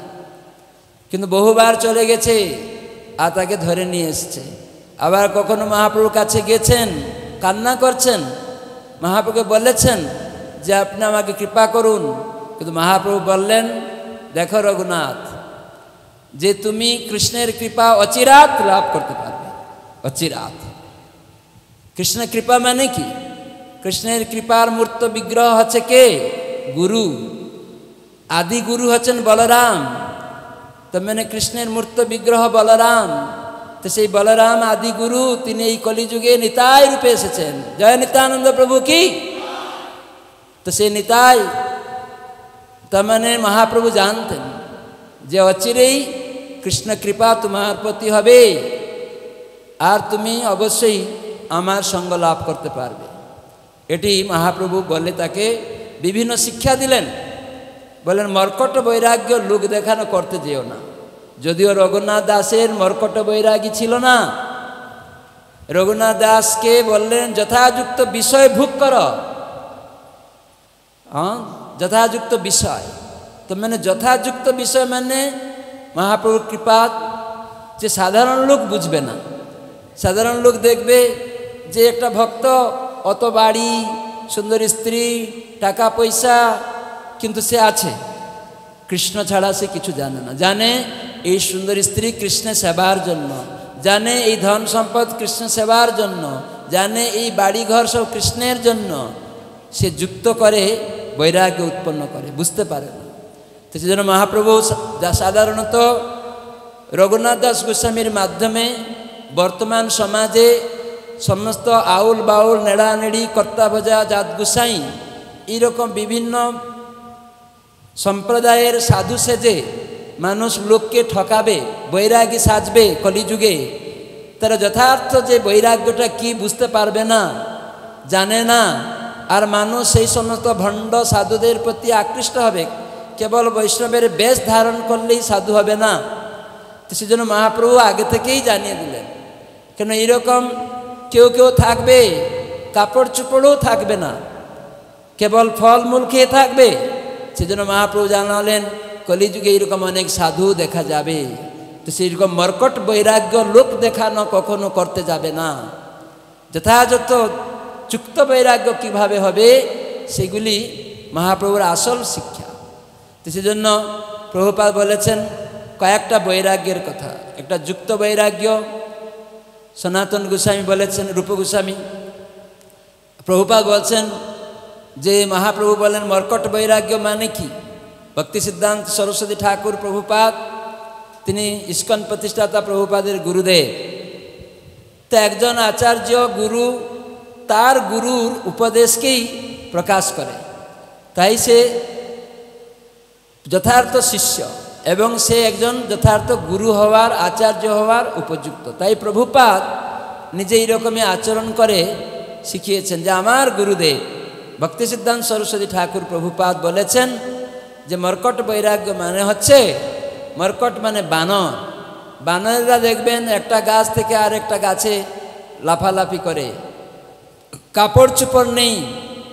কিন্তু বহুবার চলে গেছে আর তাকে ধরে নিয়ে এসছে। আবার কখনো মহাপ্রভুর কাছে গেছেন, কান্না করছেন, মহাপ্রভুকে বলেছেন যে আপনি আমাকে কৃপা করুন। কিন্তু মহাপ্রভু বললেন, দেখো রঘুনাথ, যে তুমি কৃষ্ণের কৃপা অচিরাত লাভ করতে পারবে। অচিরাত কৃষ্ণের কৃপা মানে কি? কৃষ্ণের কৃপার মূর্ত বিগ্রহ হচ্ছে কে? গুরু। আদি গুরু হচ্ছেন বলরাম। তো মানে কৃষ্ণের মূর্ত বিগ্রহ বলরাম। তো সেই বলরাম আদি গুরু, তিনি এই কলিযুগে নিতাই রূপে এসেছেন। জয় নিত্যানন্দ প্রভু কি। তো সেই নিতাই তার মানে মহাপ্রভু জানতেন যে অচিরেই কৃষ্ণ কৃপা তোমার প্রতি হবে, আর তুমি অবশ্যই আমার সঙ্গ লাভ করতে পারবে। এটি মহাপ্রভু বলে তাকে বিভিন্ন শিক্ষা দিলেন। বলেন মর্কট বৈরাগ্য লোক দেখানো করতে যেও না। যদিও রঘুনাথ দাসের মর্কট বৈরাগী ছিল না, রঘুনাথ দাসকে বললেন যথাযুক্ত বিষয় ভোগ কর। যথাযুক্ত বিষয়, তো মানে যথাযুক্ত বিষয় মানে মহাপ্রভুর কৃপা যে সাধারণ লোক বুঝবে না। সাধারণ লোক দেখবে যে একটা ভক্ত অত বাড়ি, সুন্দর স্ত্রী, টাকা পয়সা, কিন্তু সে আছে, কৃষ্ণ ছাড়া সে কিছু জানে না। জানে এই সুন্দর স্ত্রী কৃষ্ণের সেবার জন্য, জানে এই ধন সম্পদ কৃষ্ণ সেবার জন্য, জানে এই বাড়িঘর সব কৃষ্ণের জন্য। সে যুক্ত করে, বৈরাগ্য উৎপন্ন করে, বুঝতে পারে না। তো সেজন্য মহাপ্রভু সাধারণত রঘুনাথ দাস গোস্বামীর মাধ্যমে বর্তমান সমাজে সমস্ত আউল বাউল, নেড়া নেড়ি, কর্তা ভজা, জাত গোসাই, এইরকম বিভিন্ন সম্প্রদায়ের সাধু সেজে মানুষ লোককে ঠকাবে, বৈরাগী সাজবে কলিযুগে। তারা যথার্থ যে বৈরাগ্যটা কি বুঝতে পারবে না, জানে না। আর মানুষ সেই সমস্ত ভণ্ড সাধুদের প্রতি আকৃষ্ট হবে। কেবল বৈষ্ণবের বেশ ধারণ করলেই সাধু হবে না। তো সেজন্য মহাপ্রভু আগে থেকেই জানিয়ে দিলেন। কেন এইরকম কেউ কেউ থাকবে, কাপড় চোপড়ও থাকবে না, কেবল ফলমূল খেয়ে থাকবে। সেজন্য মহাপ্রভু জানালেন কলিযুগে এইরকম অনেক সাধু দেখা যাবে। তো সেইরকম মর্কট বৈরাগ্য লোক দেখানো কখনো করতে যাবে না। যথাযথ যুক্ত বৈরাগ্য কিভাবে হবে, সেগুলি মহাপ্রভুর আসল শিক্ষা। তো সেজন্য প্রভুপাদ বলেছেন কয়েকটা বৈরাগ্যের কথা। একটা যুক্ত বৈরাগ্য সনাতন গোস্বামী বলেছেন, রূপ গোস্বামী। প্রভুপাদ বলছেন যে মহাপ্রভু বলেন মর্কট বৈরাগ্য মানে কি। ভক্তি সিদ্ধান্ত সরস্বতী ঠাকুর প্রভুপাদ, তিনি ইস্কন প্রতিষ্ঠাতা প্রভুপাদের গুরুদেব। তো একজন আচার্য গুরু তার গুরুর উপদেশকেই প্রকাশ করে, তাই সে যথার্থ শিষ্য এবং সে একজন যথার্থ গুরু হওয়ার, আচার্য হওয়ার উপযুক্ত। তাই প্রভুপাদ নিজে এইরকমই আচরণ করে শিখিয়েছেন। যে আমার গুরুদেব ভক্তি সিদ্ধান্ত সরস্বতী ঠাকুর প্রভুপাদ বলেছেন যে মর্কট বৈরাগ্য মানে হচ্ছে, মর্কট মানে বানর। বানররা দেখবেন একটা গাছ থেকে আরেকটা গাছে লাফালাফি করে, কাপড় চোপড় নেই,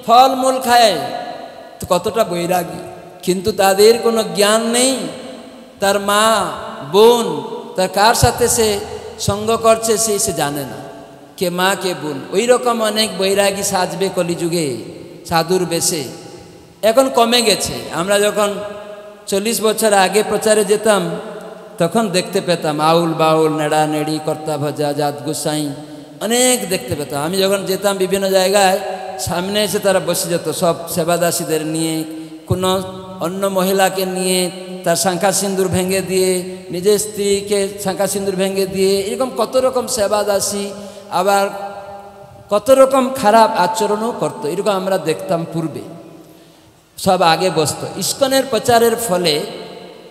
ফলমূল খায়, তো কতটা বৈরাগী। কিন্তু তাদের কোনো জ্ঞান নেই, তার মা বোন তার কার সাথে সে সঙ্গ করছে সে জানে না, কে মা কে বোন। ওই রকম অনেক বৈরাগী সাজবে কলিযুগে সাধুর বেশে। এখন কমে গেছে। আমরা যখন 40 বছর আগে প্রচারে যেতাম তখন দেখতে পেতাম আউল বাউল, নেড়া নেড়ি, কর্তা ভজা, জাত গোসাই অনেক দেখতে পেতাম। আমি যখন যেতাম বিভিন্ন জায়গায়, সামনে এসে তারা বসে যেত সব সেবাদাসীদের নিয়ে, কোনো অন্য মহিলাকে নিয়ে তার শাঁখা সিন্দুর ভেঙে দিয়ে, নিজের স্ত্রীকে শাঁখা সিন্দুর ভেঙে দিয়ে, এরকম কত রকম সেবাদাসী, আবার কত রকম খারাপ আচরণও করতো। এরকম আমরা দেখতাম পূর্বে, সব আগে বসতো। ইস্কনের প্রচারের ফলে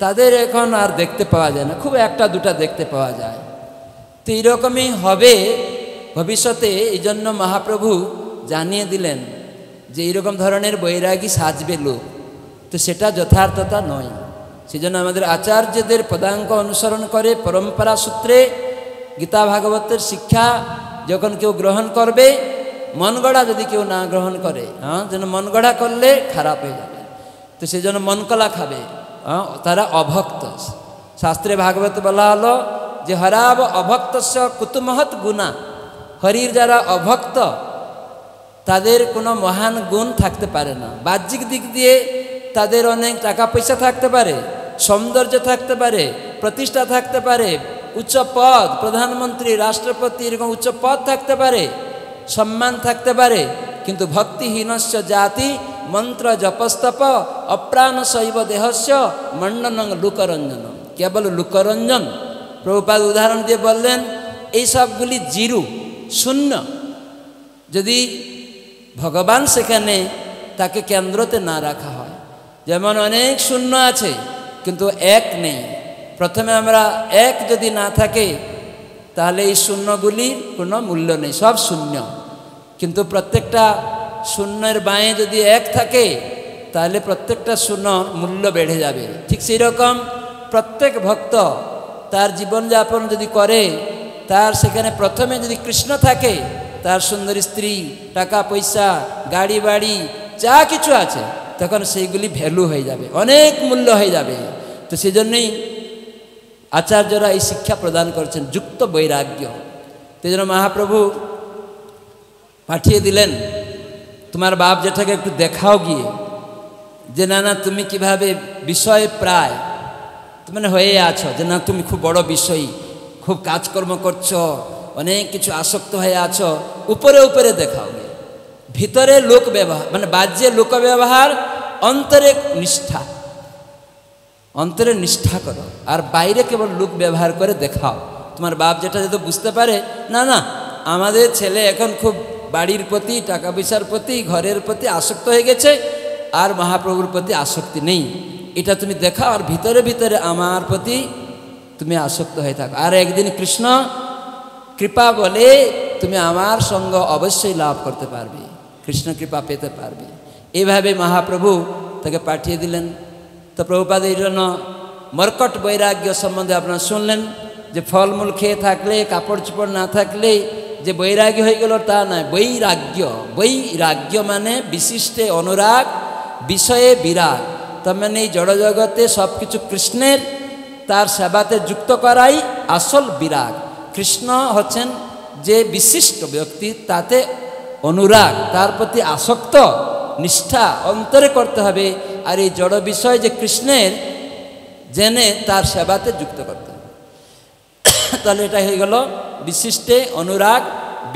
তাদের এখন আর দেখতে পাওয়া যায় না, খুব একটা দুটা দেখতে পাওয়া যায়। তো এইরকমই হবে ভবিষ্যতে। এই জন্য মহাপ্রভু জানিয়ে দিলেন যে এইরকম ধরনের বৈরাগী সাজবে লোক, তো সেটা যথার্থতা নয়। সেজন্য আমাদের আচার্যদের পদাঙ্ক অনুসরণ করে পরম্পরা সূত্রে গীতা ভাগবতের শিক্ষা যখন কেউ গ্রহণ করবে, মন গড়া যদি কেউ না গ্রহণ করে, যেন মন গড়া করলে খারাপ হয়ে যাবে। তো সেজন্য মন কলা খাবে, তারা অভক্ত। শাস্ত্রে ভাগবত বলা হলো যে হরাব অভক্তস্য কুতুমহৎ গুণা। হরির যারা অভক্ত তাদের কোনো মহান গুণ থাকতে পারে না। বাহ্যিক দিক দিয়ে তাদের অনেক টাকা পয়সা থাকতে পারে, সৌন্দর্য থাকতে পারে, প্রতিষ্ঠা থাকতে পারে, উচ্চ পদ, প্রধানমন্ত্রী, রাষ্ট্রপতি, এরকম উচ্চ পদ থাকতে পারে, সম্মান থাকতে পারে, কিন্তু ভক্তিহীনস্য জাতি মন্ত্র জপস্তপ অপ্রাণ শৈব দেহস্য মণ্ডনং লোকরঞ্জন। কেবল লোকরঞ্জন প্রভুপাদ উদাহরণ দিয়ে বললেন এই সবগুলি জিরু, শূন্য। যদি ভগবান সেখানে তাকে কেন্দ্রতে না রাখা হয়, যেমন অনেক শূন্য আছে কিন্তু এক নেই। প্রথমে আমরা এক যদি না থাকে তাহলে এই শূন্যগুলির কোনো মূল্য নেই, সব শূন্য। কিন্তু প্রত্যেকটা শূন্যের বাঁয়ে যদি এক থাকে তাহলে প্রত্যেকটা শূন্য মূল্য বেড়ে যাবে। ঠিক সেই রকম প্রত্যেক ভক্ত তার জীবনযাপন যদি করে, তার সেখানে প্রথমে যদি কৃষ্ণ থাকে, তার সুন্দর স্ত্রী, টাকা পয়সা, গাড়ি বাড়ি যা কিছু আছে, তখন সেইগুলি ভ্যালু হয়ে যাবে, অনেক মূল্য হয়ে যাবে। তো সেই জন্যই আচার্যরা এই শিক্ষা প্রদান করছেন, যুক্ত বৈরাগ্য। সেই জন্য মহাপ্রভু পাঠিয়ে দিলেন, তোমার বাপ জেঠাকে একটু দেখাও গিয়ে, যে না না তুমি কিভাবে বিষয়ে প্রায় মানে হয়ে আছো, যে না তুমি খুব বড় বিষয়ী, খুব কাজকর্ম করছো, অনেক কিছু আসক্ত হয়ে আছো, উপরে উপরে দেখাও গিয়ে। ভিতরে লোক ব্যবহার মানে বাহ্যে লোক ব্যবহার, অন্তরে নিষ্ঠা, অন্তরে নিষ্ঠা করো, আর বাইরে কেবল লোক ব্যবহার করে দেখাও। তোমার বাপ যেটা যেহেতু বুঝতে পারে না না আমাদের ছেলে এখন খুব বাড়ির প্রতি, টাকা পয়সার প্রতি, ঘরের প্রতি আসক্ত হয়ে গেছে, আর মহাপ্রভুর প্রতি আসক্তি নেই, এটা তুমি দেখাও, আর ভিতরে ভিতরে আমার প্রতি তুমি আসক্ত হয়ে থাকো। আর একদিন কৃষ্ণ কৃপা বলে তুমি আমার সঙ্গ অবশ্যই লাভ করতে পারবে, কৃষ্ণ কৃপা পেতে পারবে। এইভাবে মহাপ্রভু তাকে পাঠিয়ে দিলেন। তো প্রভুপাদ এই জন্য মর্কট বৈরাগ্য সম্বন্ধে আপনারা শুনলেন, যে ফলমূল খেয়ে থাকলে, কাপড় চোপড় না থাকলে যে বৈরাগ্য হয়ে গেল তা নয়। বৈরাগ্য, বৈরাগ্য মানে বিশিষ্টে অনুরাগ, বিষয়ে বিরাগ। তার মানে এই জড়জগতে সব কিছু কৃষ্ণের, তার সেবাতে যুক্ত করাই আসল বিরাগ। কৃষ্ণ হচ্ছেন যে বিশিষ্ট ব্যক্তি, তাতে অনুরাগ, তার প্রতি আসক্ত, নিষ্ঠা অন্তরে করতে হবে। আর এই জড় বিষয় যে কৃষ্ণের জেনে তার সেবাতে যুক্ত করতে হবে। তাহলে এটা হয়ে গেল বিশিষ্টে অনুরাগ,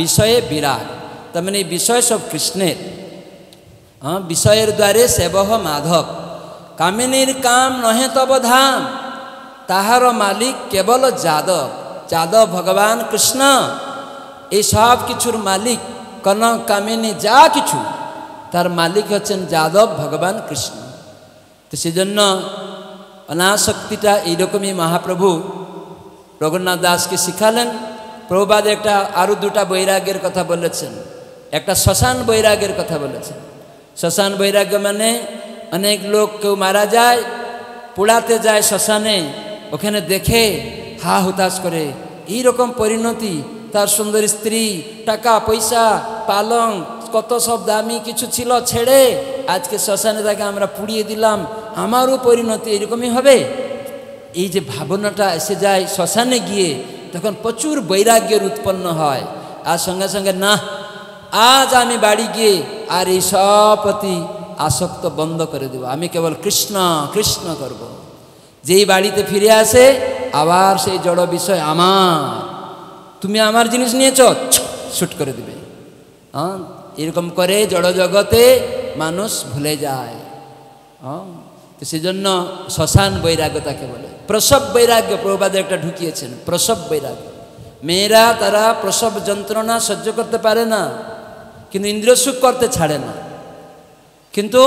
বিষয়ে বিরাগ। তার মানে এই বিষয় সব কৃষ্ণের। বিষয়ের দ্বারে সেবহ মাধব, কামিনীর কাম নহে তব ধাম, তাহার মালিক কেবল যাদব। যাদব ভগবান কৃষ্ণ, এই সব কিছুর মালিক, কনক কামিনী যা কিছু, তার মালিক হচ্ছেন যাদব ভগবান কৃষ্ণ। তো সেজন্য অনাসক্তিটা এইরকমই মহাপ্রভু রঘুনাথ দাসকে শিখালেন। প্রভুপাদ একটা আরও দুটা বৈরাগ্যের কথা বলেছেন। একটা শ্মশান বৈরাগ্যের কথা বলেছেন। শ্মশান বৈরাগ্য মানে অনেক লোক কেউ মারা যায়, পোড়াতে যায় শ্মশানে, ওখানে দেখে হা হুতাশ করে, এইরকম পরিণতি, তার সুন্দর স্ত্রী, টাকা পয়সা, পালং, কত সব দামি কিছু ছিল ছেড়ে আজকে শ্মশানে তাকে আমরা পুড়িয়ে দিলাম, আমারও পরিণতি এরকমই হবে। এই যে ভাবনাটা এসে যায় শ্মশানে গিয়ে, তখন প্রচুর বৈরাগ্যের উৎপন্ন হয়। আর সঙ্গে সঙ্গে না, আজ আমি বাড়ি গিয়ে আর এই সব প্রতি আসক্ত বন্ধ করে দেব, আমি কেবল কৃষ্ণ কৃষ্ণ করব। যেই বাড়িতে ফিরে আসে আবার সেই জড় বিষয়, আমার, তুমি আমার জিনিস নিয়েছ, শুট করে দিবে। এরকম করে জড় জগতে মানুষ ভুলে যায়। তো সেজন্য শ্মশান বৈরাগ্য তাকে বলে। প্রসব বৈরাগ্য প্রভুপাদ একটা ঢুকিয়েছেন, প্রসব বৈরাগ্য। মেয়েরা তারা প্রসব যন্ত্রণা সহ্য করতে পারে না, কিন্তু ইন্দ্রিয় সুখ করতে ছাড়ে না। কিন্তু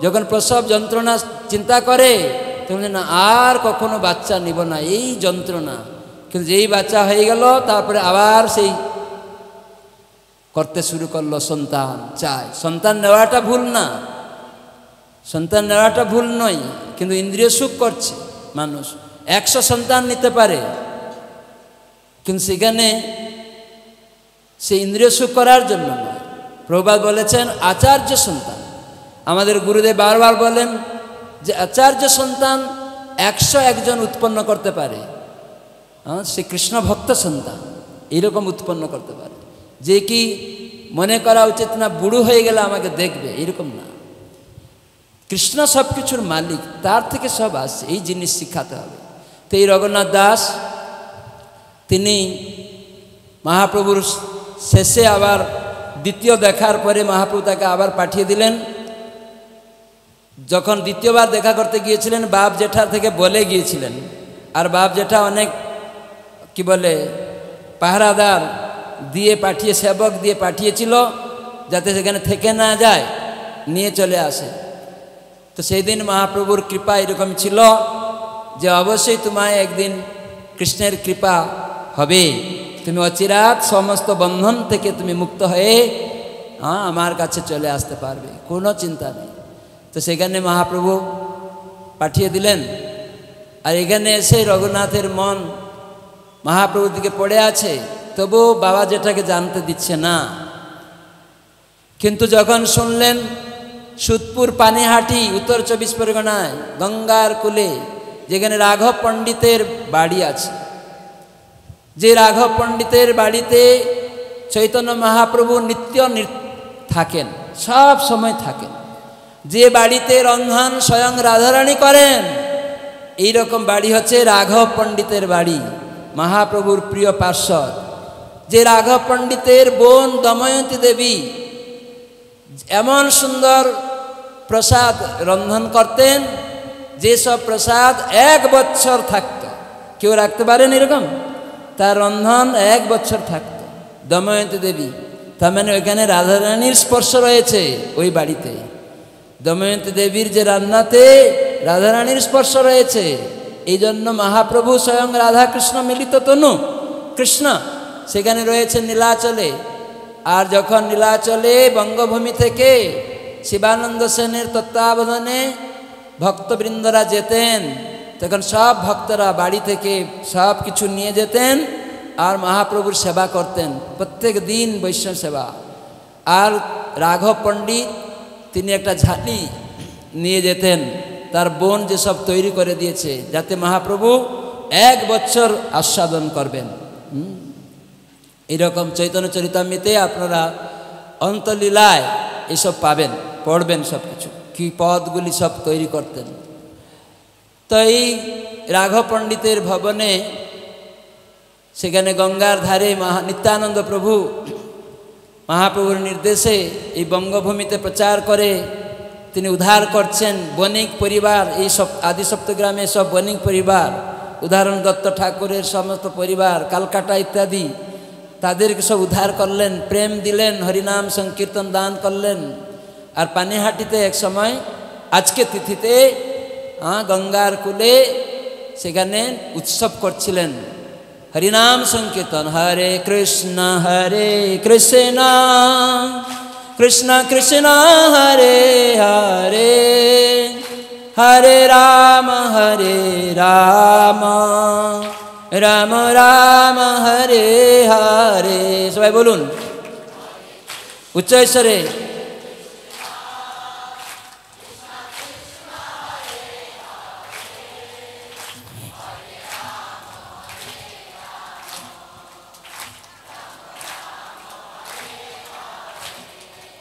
যখন প্রসব যন্ত্রণা চিন্তা করে, তখন না আর কখনো বাচ্চা নিব না, এই যন্ত্রণা। কিন্তু যেই বাচ্চা হয়ে গেল, তারপরে আবার সেই করতে শুরু করলো, সন্তান চায়। সন্তান নেওয়াটা ভুল না, সন্তান নেওয়াটা ভুল নয়, কিন্তু ইন্দ্রিয় সুখ করছে মানুষ। 100 সন্তান নিতে পারে, কিন্তু সেখানে সে ইন্দ্রিয় সুখ করার জন্য নয়। প্রভুপাদ বলেছেন আচার্য সন্তান। আমাদের গুরুদেব বারবার বলেন যে আচার্য সন্তান 101 জন উৎপন্ন করতে পারে। সে কৃষ্ণ ভক্ত সন্তান এইরকম উৎপন্ন করতে পারে, যে কি মনে করা উচিত না বুড়ো হয়ে গেলে আমাকে দেখবে, এরকম না। কৃষ্ণ সব কিছুর মালিক, তার থেকে সব আসছে, এই জিনিস শিখাতে হবে। তো এই রঘুনাথ দাস তিনি মহাপ্রভুর শেষে আবার দ্বিতীয় দেখার পরে মহাপ্রভু তাকে আবার পাঠিয়ে দিলেন। যখন দ্বিতীয়বার দেখা করতে গিয়েছিলেন বাপ জেঠা থেকে বলে গিয়েছিলেন, আর বাপ জেঠা অনেক কি বলে পাহারাদার দিয়ে পাঠিয়ে, সেবক দিয়ে পাঠিয়েছিল যাতে সেখানে থেকে না যায়, নিয়ে চলে আসে। তো সেই দিন মহাপ্রভুর কৃপা এরকম ছিল যে অবশ্যই তোমায় একদিন কৃষ্ণের কৃপা হবে, তুমি অচিরাত সমস্ত বন্ধন থেকে তুমি মুক্ত হয়ে আমার কাছে চলে আসতে পারবে, কোনো চিন্তা নেই। তো সেখানে মহাপ্রভু পাঠিয়ে দিলেন। আর এখানে এসে রঘুনাথের মন মহাপ্রভুর দিকে পড়ে আছে, তবু বাবা যেটাকে জানতে দিচ্ছে না। কিন্তু যখন শুনলেন সুদপুর পানিহাটি উত্তর 24 পরগনায় গঙ্গার কূলে যেখানে রাঘব পণ্ডিতের বাড়ি আছে, যে রাঘব পণ্ডিতের বাড়িতে চৈতন্য মহাপ্রভু নিত্য থাকেন, সব সময় থাকেন, যে বাড়িতে রন্ধন স্বয়ং রাধারানী করেন, এই রকম বাড়ি হচ্ছে রাঘব পণ্ডিতের বাড়ি, মহাপ্রভুর প্রিয় পার্ষদ। যে রাঘব পণ্ডিতের বোন দময়ন্তী দেবী এমন সুন্দর প্রসাদ রন্ধন করতেন, যেসব প্রসাদ 1 বছর থাকত, কেউ রাখতে পারেন এরকম, তার রন্ধন 1 বছর থাকত। দময়ন্তী দেবী, তার মানে ওইখানে রাধারানীর স্পর্শ রয়েছে ওই বাড়িতে। দময়ন্তী দেবীর যে রান্নাতে রাধারানীর স্পর্শ রয়েছে, এই জন্য মহাপ্রভু স্বয়ং রাধাকৃষ্ণ মিলিত তনু কৃষ্ণ সেখানে রয়েছে নীলাচলে। আর যখন নীলাচলে বঙ্গভূমি থেকে শিবানন্দ সেনের তত্ত্বাবধানে ভক্তবৃন্দরা যেতেন, তখন সব ভক্তরা বাড়ি থেকে সব কিছু নিয়ে যেতেন আর মহাপ্রভুর সেবা করতেন, প্রত্যেক দিন বৈষ্ণব সেবা। আর রাঘব পণ্ডিত তিনি একটা ঝাঁটি নিয়ে যেতেন, তার বোন যেসব তৈরি করে দিয়েছে যাতে মহাপ্রভু 1 বছর আস্বাদন করবেন। এরকম চৈতন্য চরিতামৃতে আপনারা অন্তলীলায় এসব পাবেন, পড়বেন, সব কিছু কি পদগুলি সব তৈরি করতেন। তো এই রাঘব পণ্ডিতের ভবনে সেখানে গঙ্গার ধারে নিত্যানন্দ প্রভু মহাপ্রভুর নির্দেশে এই বঙ্গভূমিতে প্রচার করে তিনি উদ্ধার করছেন বণিক পরিবার, এই সব আদি সপ্তগ্রামে সব বণিক পরিবার, উদাহরণ দত্ত ঠাকুরের সমস্ত পরিবার, কালকাটা ইত্যাদি, তাদেরকে সব উদ্ধার করলেন, প্রেম দিলেন, হরিনাম সংকীর্তন দান করলেন। আর পানিহাটিতে এক সময় আজকে তিথিতে গঙ্গার কূলে সেখানে উৎসব করছিলেন, হরিনাম সংকীর্তন, হরে কৃষ্ণ কৃষ্ণ কৃষ্ণ হরে হরে, হরে রাম রাম রাম হরে হরে। সবাই বলুন উচ্চৈঃস্বরে,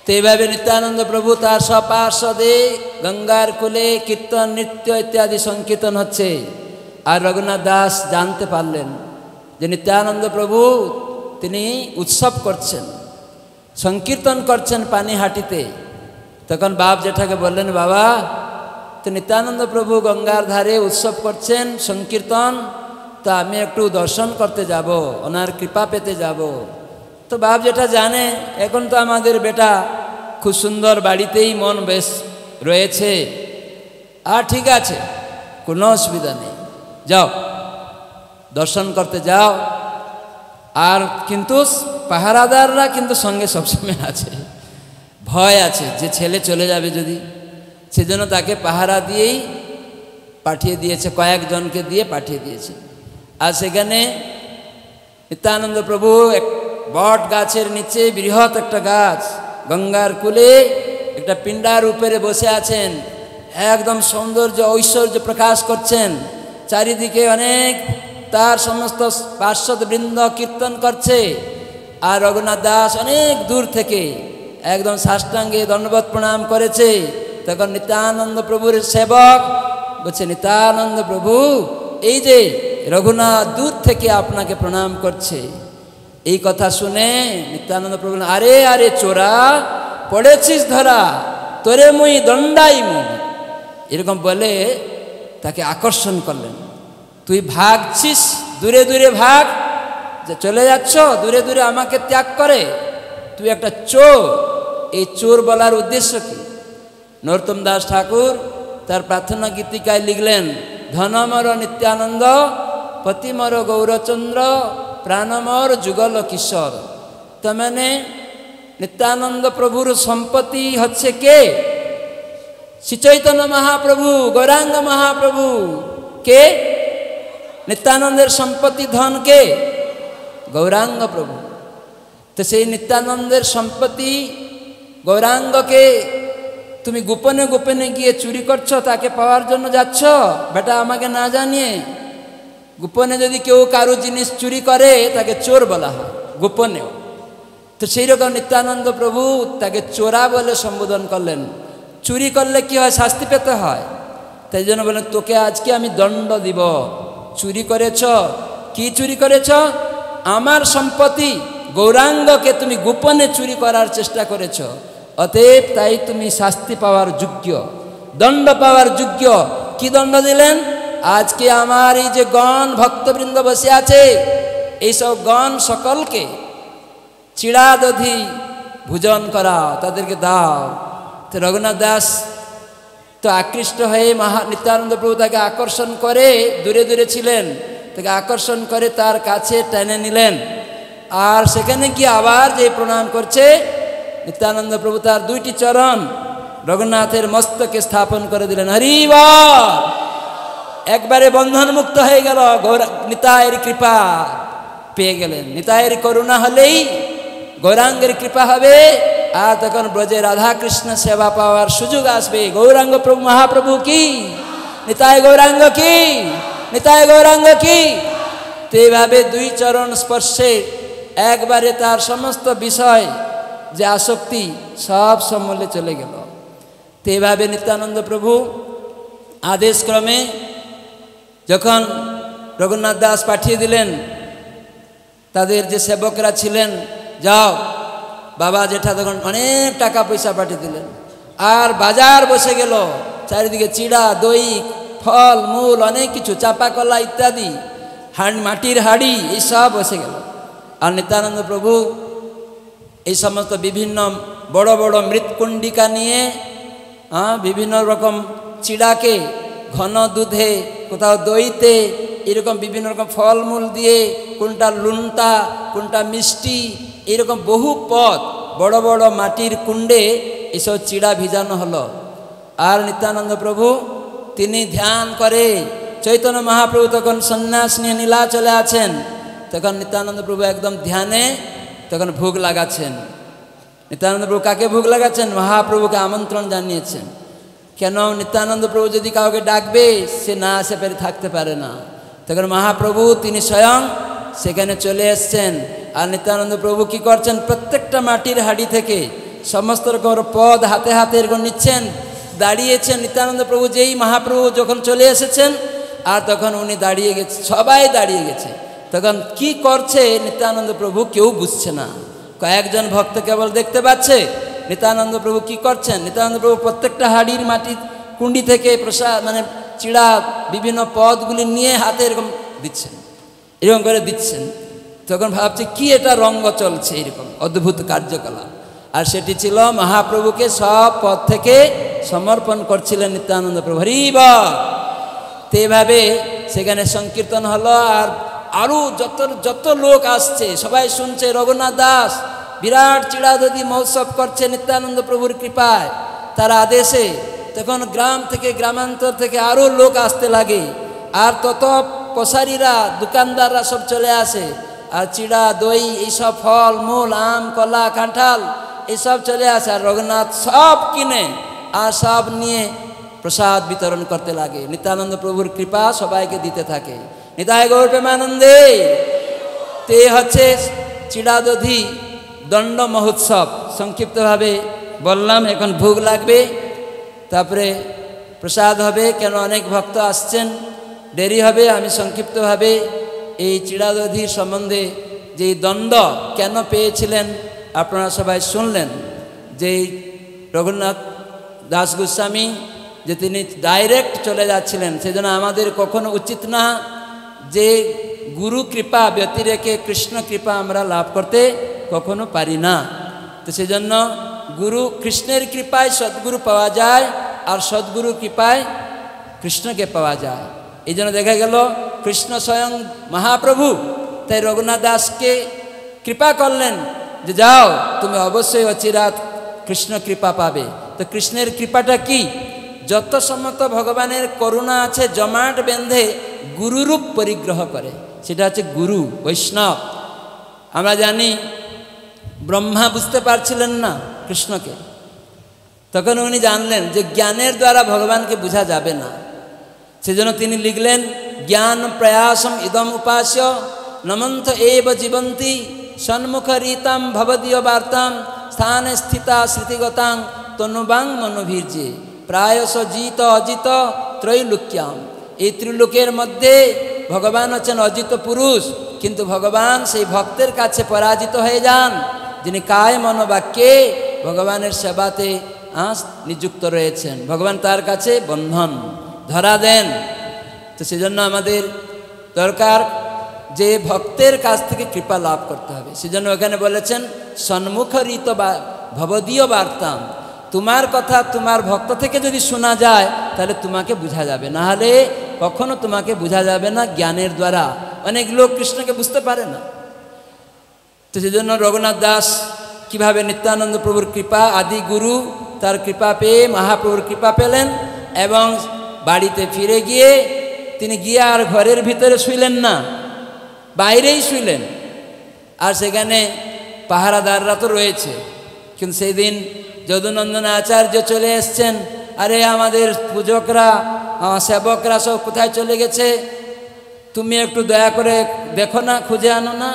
তো এইভাবে নিত্যানন্দ প্রভু তার সপার্শ্বদে গঙ্গার কূলে কীর্তন নৃত্য ইত্যাদি সংকীর্তন হচ্ছে। আর রঘুনাথ দাস জানতে পারলেন যে নিত্যানন্দ প্রভু তিনি উৎসব করছেন, সংকীর্তন করছেন পানিহাটিতে। তখন বাপ জেঠাকে বললেন, বাবা তো নিত্যানন্দ প্রভু গঙ্গার ধারে উৎসব করছেন সংকীর্তন, তো আমি একটু দর্শন করতে যাব, ওনার কৃপা পেতে যাব। তো বাপ যেটা জানে এখন তো আমাদের বেটা খুব সুন্দর বাড়িতেই মন বেশ রয়েছে, আর ঠিক আছে কোনো অসুবিধা নেই, যাও দর্শন করতে যাও। আর কিন্তু পাহারাদাররা কিন্তু সঙ্গে সবসময় আছে, ভয় আছে যে ছেলে চলে যাবে যদি, সেজন্য তাকে পাহারা দিয়েই পাঠিয়ে দিয়েছে, কয়েকজনকে দিয়ে পাঠিয়ে দিয়েছে। আর সেখানে নিত্যানন্দ প্রভু এক বট গাছের নিচে, বৃহৎ একটা গাছ, গঙ্গার কূলে একটা পিণ্ডার উপরে বসে আছেন, একদম সৌন্দর্য ঐশ্বর্য প্রকাশ করছেন। চারিদিকে অনেক তার সমস্ত পার্শ্বদ বৃন্দ কীর্তন করছে। আর রঘুনাথ দাস অনেক দূর থেকে একদম সাষ্টাঙ্গে দণ্ডবত প্রণাম করেছে। তখন নিত্যানন্দ প্রভুর সেবক বলছে, নিত্যানন্দ প্রভু এই যে রঘুনাথ দূর থেকে আপনাকে প্রণাম করছে। এই কথা শুনে নিত্যানন্দ প্রভু বললেন, আরে আরে চোরা, পড়েছিস ধরা, তোরে মুই দণ্ডাইমু। এরকম বলে তাকে আকর্ষণ করলেন। তুই ভাগছিস, দূরে দূরে ভাগ, যে চলে যাচ্ছ দূরে দূরে আমাকে ত্যাগ করে, তুই একটা চোর। এই চোর বলার উদ্দেশ্য কি? নরোত্তম দাস ঠাকুর তার প্রার্থনা গীতিকায় লিখলেন, ধনমর নিত্যানন্দ, পতিমর গৌরচন্দ্র, প্রাণমর যুগল কিশোর। তার মানে নিত্যানন্দ প্রভুর সম্পত্তি হচ্ছে কে? শ্রী চৈতন্য মহাপ্রভু, গৌরাঙ্গ মহাপ্রভু। কে? নিত্যানন্দের সম্পত্তি ধন কে? গৌরাঙ্গ প্রভু। তো সেই নিত্যানন্দের সম্পত্তি গৌরাঙ্গকে তুমি গোপনে গোপনে গিয়ে চুরি করছো, তাকে পাওয়ার জন্য যাচ্ছ, বেটা আমাকে না জানিয়ে। গোপনে যদি কেউ কারো জিনিস চুরি করে তাকে চোর বলা হয়, গোপনেও। তো সেই রকম নিত্যানন্দ প্রভু তাকে চোরা বলে সম্বোধন করলেন। চুরি করলে কি হয়? শাস্তি পেতে হয়। তাই জন্য বলেন, তোকে আজকে আমি দণ্ড দিব। চুরি করেছ, কি চুরি করেছ? আমার সম্পত্তি গৌরাঙ্গকে তুমি গোপনে চুরি করার চেষ্টা করেছ, অতএব তাই তুমি শাস্তি পাওয়ার যোগ্য, দণ্ড পাওয়ার যোগ্য। কি দণ্ড দিলেন? আজকে আমার এই যে গণ ভক্তবৃন্দ বসে আছে, এইসব গণ সকলকে চিড়া দধি ভোজন করাও, তাদেরকে দাও। তো রঘুনাথ দাস তো আকৃষ্ট হয়ে নিত্যানন্দ প্রভু তাকে আকর্ষণ করে, দূরে দূরে ছিলেন, তাকে আকর্ষণ করে তার কাছে টেনে নিলেন। আর সেখানে গিয়ে আবার যে প্রণাম করছে, নিত্যানন্দ প্রভু তার দুইটি চরণ রঘুনাথের মস্তকে স্থাপন করে দিলেন। হরি বল! একবারে বন্ধন মুক্ত হয়ে গেল। নিতাইয়ের কৃপা পেয়ে গেলেন। নিতাইয়ের করুণা হলেই গৌরাঙ্গের কৃপা হবে, আর তখন ব্রজে রাধা কৃষ্ণ সেবা পাওয়ার সুযোগ আসবে। গৌরাঙ্গ প্রভু মহাপ্রভু কি, নিতাই গৌরাঙ্গ কি, নিতাই গৌরাঙ্গ কি। তো এইভাবে দুই চরণ স্পর্শে একবারে তার সমস্ত বিষয় যে আসক্তি সব সমূলে চলে গেল। তো এইভাবে নিত্যানন্দ প্রভু আদেশক্রমে যখন রঘুনাথ দাস পাঠিয়ে দিলেন, তাদের যে সেবকরা ছিলেন, যাও বাবা জেঠা তখন অনেক টাকা পয়সা পাঠিয়ে দিলেন। আর বাজার বসে গেল, চারিদিকে চিড়া, দই, ফল মূল, অনেক কিছু, চাপা কলা ইত্যাদি, মাটির হাড়ি, এইসব বসে গেল। আর নিত্যানন্দ প্রভু এই সমস্ত বিভিন্ন বড় বড় মৃৎকুণ্ডিকা নিয়ে বিভিন্ন রকম চিড়াকে ঘন দুধে, কোথাও দইতে, এরকম বিভিন্ন রকম ফলমূল দিয়ে, কোনটা লুনটা, কোনটা মিষ্টি, এরকম বহু পদ বড় বড় মাটির কুণ্ডে এসব চিড়া ভিজানো হলো। আর নিত্যানন্দ প্রভু তিনি ধ্যান করে, চৈতন্য মহাপ্রভু তখন সন্ন্যাস নিয়ে নীলাচলে আছেন, তখন নিত্যানন্দ প্রভু একদম ধ্যানে তখন ভোগ লাগাচ্ছেন। নিত্যানন্দ প্রভু কাকে ভোগ লাগাচ্ছেন? মহাপ্রভুকে আমন্ত্রণ জানিয়েছেন। কেন? নিত্যানন্দ প্রভু যদি কাউকে ডাকবে, সে না আসে পেরে থাকতে পারে না। তখন মহাপ্রভু তিনি স্বয়ং সেখানে চলে এসছেন। আর নিত্যানন্দ প্রভু কি করছেন? প্রত্যেকটা মাটির হাঁড়ি থেকে সমস্ত রকম পদ হাতে হাতে এরকম নিচ্ছেন, দাঁড়িয়েছেন। নিত্যানন্দ প্রভু যেই মহাপ্রভু যখন চলে এসেছেন, আর তখন উনি দাঁড়িয়ে গেছে, সবাই দাঁড়িয়ে গেছে। তখন কি করছে নিত্যানন্দ প্রভু কেউ বুঝছে না। কয়েকজন ভক্ত কেবল দেখতে পাচ্ছে নিত্যানন্দ প্রভু কি করছেন। নিত্যানন্দ প্রভু প্রত্যেকটা হাড়ির মাটির কুণ্ডি থেকে প্রসাদ মানে চিড়া বিভিন্ন পদগুলি নিয়ে হাতে এরকম দিচ্ছেন, এরকম করে দিচ্ছেন। তখন ভাবছে কি এটা রঙ্গ চলছে, এরকম অদ্ভুত কার্যকলাপ। আর সেটি ছিল মহাপ্রভুকে সব পদ থেকে সমর্পণ করছিলেন নিত্যানন্দ প্রভু। হরি বল! তো এইভাবে সেখানে সংকীর্তন হলো। আর আরও যত লোক আসছে, সবাই শুনছে রঘুনাথ দাস বিরাট চিড়া দধি মহোৎসব করছে নিত্যানন্দ প্রভুর কৃপায়, তার আদেশে। তখন গ্রাম থেকে, গ্রামান্তর থেকে আরও লোক আসতে লাগে। আর তত কসারিরা, দোকানদাররা সব চলে আসে। আর চিড়া, দই, এইসব ফল মূল, আম, কলা, কাঁঠাল এইসব চলে আসে। আর রঘুনাথ সব কিনে আর সব নিয়ে প্রসাদ বিতরণ করতে লাগে। নিত্যানন্দ প্রভুর কৃপা সবাইকে দিতে থাকে। নিতাই গৌর প্রেমানন্দে। তে হচ্ছে চিড়া দধি দণ্ড মহোৎসব। সংক্ষিপ্তভাবে বললাম, এখন ভোগ লাগবে, তারপরে প্রসাদ হবে। কেন অনেক ভক্ত আসছেন, দেরি হবে। আমি সংক্ষিপ্তভাবে এই চিড়া দধির সম্বন্ধে যে দ্বন্দ্ব কেন পেয়েছিলেন আপনারা সবাই শুনলেন, যে রঘুনাথ দাস গোস্বামী যে তিনি ডাইরেক্ট চলে যাচ্ছিলেন, সেজন্য আমাদের কখনো উচিত না যে গুরু কৃপা ব্যতিরেকে কৃষ্ণ কৃপা আমরা লাভ করতে কখনো পারি না। তো সেজন্য গুরু কৃষ্ণের কৃপায় সদ্গুরু পাওয়া যায়, আর সদ্গুরু কৃপায় কৃষ্ণকে পাওয়া যায়। এই জন্য দেখা গেল কৃষ্ণ স্বয়ং মহাপ্রভু তাই রঘুনাথ দাসকে কৃপা করলেন যে যাও, তুমি অবশ্যই অচিরাত কৃষ্ণ কৃপা পাবে। তো কৃষ্ণের কৃপাটা কি? যত সম্মত ভগবানের করুণা আছে জমাট বেঁধে গুরুরূপ পরিগ্রহ করে, সেটা হচ্ছে গুরু বৈষ্ণব। আমরা জানি ব্রহ্মা বুঝতে পারছিলেন না কৃষ্ণকে, তখন উনি জানলেন যে জ্ঞানের দ্বারা ভগবানকে বোঝা যাবে না, সেজন্য তিনি লিখলেন জ্ঞান প্রয়াসম ইদম উপাস্য নমন্থ এব জীবন্তি সন্মুখ রীতাম ভবদীয় বার্তাম স্থানে স্থিতা স্মৃতিগতাং তনুবাং মনোভীর্যে প্রায়শ জিত অজিত ত্রৈলোক্যাম। এই ত্রিলোকের মধ্যে ভগবান হচ্ছেন অজিত পুরুষ, কিন্তু ভগবান সেই ভক্তের কাছে পরাজিত হয়ে যান যিনি কায় মনোবাক্যে ভগবানের সেবাতে নিযুক্ত রয়েছেন। ভগবান তার কাছে বন্ধন ধরা দেন। তো সেজন্য আমাদের দরকার যে ভক্তের কাছ থেকে কৃপা লাভ করতে হবে। সেজন্য ওখানে বলেছেন সন্মুখরিত ভবদীয় বার্তাম, তোমার কথা তোমার ভক্ত থেকে যদি শোনা যায় তাহলে তোমাকে বোঝা যাবে, না হলে কখনো তোমাকে বোঝা যাবে না জ্ঞানের দ্বারা। অনেক লোক কৃষ্ণকে বুঝতে পারে না। তো সেজন্য রঘুনাথ দাস কিভাবে নিত্যানন্দ প্রভুর কৃপা, আদি গুরু তার কৃপা পেয়ে মহাপ্রভুর কৃপা পেলেন, এবং বাড়িতে ফিরে গিয়ে তিনি গিয়ে আর ঘরের ভিতরে শুইলেন না, বাইরেই শুইলেন। আর সেখানে পাহারাদাররা তো রয়েছে, কিন্তু সেই দিন যদুনন্দন আচার্য চলে এসছেন। আরে আমাদের পূজকরা সেবকরা সব কোথায় চলে গেছে, তুমি একটু দয়া করে দেখো না, খুঁজে আনো না।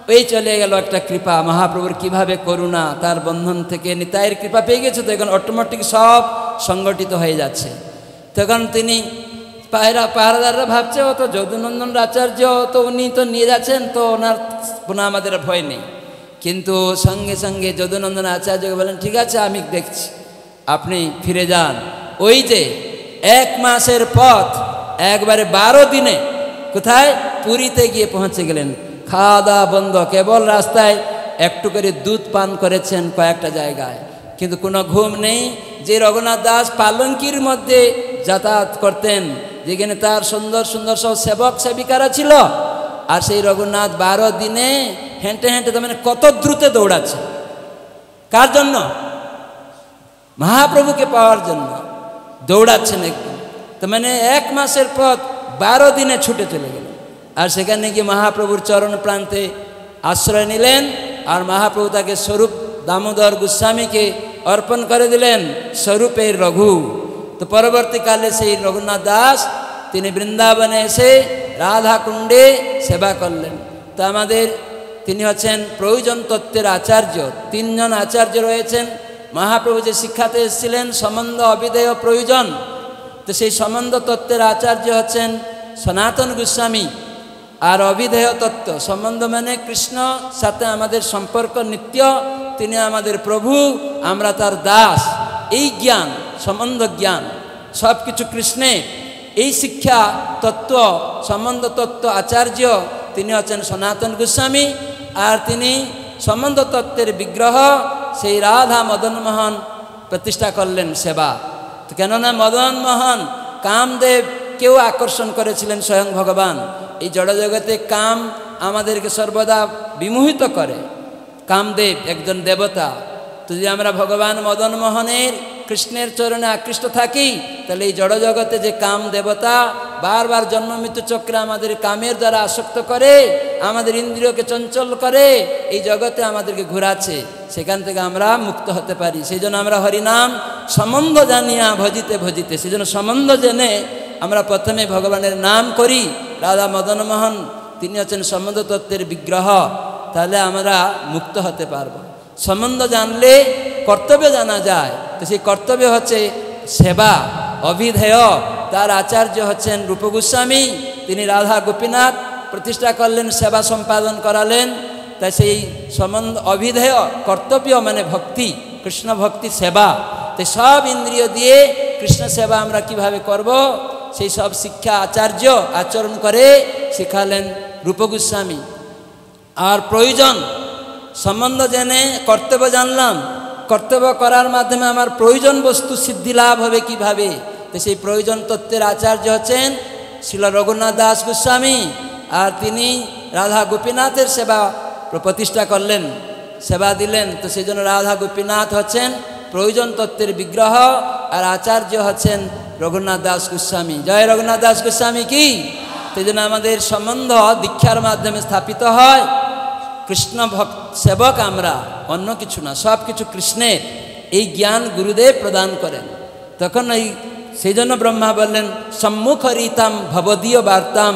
ওই চলে গেল একটা কৃপা, মহাপ্রভুর কিভাবে করুণা, তার বন্ধন থেকে নিতাইয়ের কৃপা পেয়ে গেছে, তো এখন অটোমেটিক সব সংগঠিত হয়ে যাচ্ছে। তখন তিনি পাহারাদাররা ভাবছে ও তো যদুনন্দন আচার্য, তো উনি তো নিয়ে যাচ্ছেন, তো ওনার পুনঃ আমাদের ভয় নেই। কিন্তু সঙ্গে সঙ্গে যদুনন্দন আচার্যকে বলেন ঠিক আছে আমি দেখছি, আপনি ফিরে যান। ওই যে 1 মাসের পথ একবারে 12 দিনে কোথায় পুরীতে গিয়ে পৌঁছে গেলেন। খাওয়া দাওয়া বন্ধ, কেবল রাস্তায় একটু করে দুধ পান করেছেন কয়েকটা জায়গায়, কিন্তু কোনো ঘুম নেই। যে রঘুনাথ দাস পালঙ্কির মধ্যে যাতায়াত করতেন, যেখানে তার সুন্দর সুন্দর সব সেবক সেবিকারা ছিল, আর সেই রঘুনাথ 12 দিনে হেঁটে হেঁটে তার মানে কত দ্রুত দৌড়াচ্ছে, কার জন্য? মহাপ্রভুকে পাওয়ার জন্য দৌড়াচ্ছেন একদম। তার মানে 1 মাসের পথ 12 দিনে ছুটে চলে গেল। আর সেখানে গিয়ে মহাপ্রভুর চরণ প্রান্তে আশ্রয় নিলেন, আর মহাপ্রভু তাকে স্বরূপ দামোদর গোস্বামীকে অর্পণ করে দিলেন, স্বরূপের রঘু। তো পরবর্তীকালে সেই রঘুনাথ দাস তিনি বৃন্দাবনে এসে রাধা কুণ্ডে সেবা করলেন। তো আমাদের তিনি হচ্ছেন প্রয়োজন তত্ত্বের আচার্য। 3 জন আচার্য রয়েছেন। মহাপ্রভু যে শিক্ষাতে এসেছিলেন সম্বন্ধ অবিধেয় প্রয়োজন, তো সেই সম্বন্ধ তত্ত্বের আচার্য হচ্ছেন সনাতন গোস্বামী। আর অবিধেয় তত্ত্ব, সম্বন্ধ মানে কৃষ্ণ সাথে আমাদের সম্পর্ক নিত্য, তিনি আমাদের প্রভু, আমরা তার দাস। এই জ্ঞান, সম্বন্ধ জ্ঞান সব কিছু কৃষ্ণে, এই শিক্ষা তত্ত্ব সম্বন্ধ তত্ত্ব আচার্য তিনি হচ্ছেন সনাতন গোস্বামী। আর তিনি সম্বন্ধ তত্ত্বের বিগ্রহ সেই রাধা মদন মোহন প্রতিষ্ঠা করলেন সেবা। তো কেননা মদন মোহন কামদেবকেও আকর্ষণ করেছিলেন স্বয়ং ভগবান। এই জড়জগতে কাম আমাদেরকে সর্বদা বিমোহিত করে। কামদেব একজন দেবতা। তো যদি আমরা ভগবান মদন মোহনের কৃষ্ণের চরণে আকৃষ্ট থাকি, তাহলে এই জড়জগতে যে কাম দেবতা বারবার জন্ম মৃত্যু চক্রে আমাদের কামের দ্বারা আসক্ত করে, আমাদের ইন্দ্রিয়কে চঞ্চল করে, এই জগতে আমাদেরকে ঘোরাচ্ছে, সেখান থেকে আমরা মুক্ত হতে পারি। সেই জন্য আমরা হরিনাম সম্বন্ধ জানিয়া ভজিতে ভজিতে, সেই জন্য সম্বন্ধ জেনে আমরা প্রথমে ভগবানের নাম করি। রাধা মদন মোহন তিনি হচ্ছেন সম্বন্ধ তত্ত্বের বিগ্রহ, তাহলে আমরা মুক্ত হতে পারব। সম্বন্ধ জানলে কর্তব্য জানা যায়, তো সেই কর্তব্য হচ্ছে সেবা, অভিধেয়। তার আচার্য হচ্ছেন রূপ গোস্বামী, তিনি রাধা গোপীনাথ প্রতিষ্ঠা করলেন, সেবা সম্পাদন করালেন। তাই সেই সম্বন্ধ অভিধেয় কর্তব্য মানে ভক্তি, কৃষ্ণ ভক্তি সেবা, তাই সব ইন্দ্রিয় দিয়ে কৃষ্ণ সেবা আমরা কিভাবে করব সেই সব শিক্ষা আচার্য আচরণ করে শিখালেন রূপ গোস্বামী। আর প্রয়োজন সম্বন্ধ জেনে কর্তব্য জানলাম, কর্তব্য করার মাধ্যমে আমার প্রয়োজন বস্তু সিদ্ধি লাভ হবে কিভাবে, তো সেই প্রয়োজন তত্ত্বের আচার্য হচ্ছেন শ্রীল রঘুনাথ দাস গোস্বামী। আর তিনি রাধা গোপীনাথের সেবা প্রতিষ্ঠা করলেন, সেবা দিলেন। তো সেই জন্য রাধা গোপীনাথ হচ্ছেন প্রয়োজন তত্ত্বের বিগ্রহ, আর আচার্য হচ্ছেন রঘুনাথ দাস গোস্বামী। জয় রঘুনাথ দাস গোস্বামী কি। সেই জন্য আমাদের সম্বন্ধ দীক্ষার মাধ্যমে স্থাপিত হয়। কৃষ্ণ ভক্ত সেবক আমরা, অন্য কিছু না, সব কিছু কৃষ্ণের, এই জ্ঞান গুরুদেব প্রদান করেন। তখন সেই জন্য ব্রহ্মা বললেন সম্মুখ রীতাম ভবদীয় বার্তাম,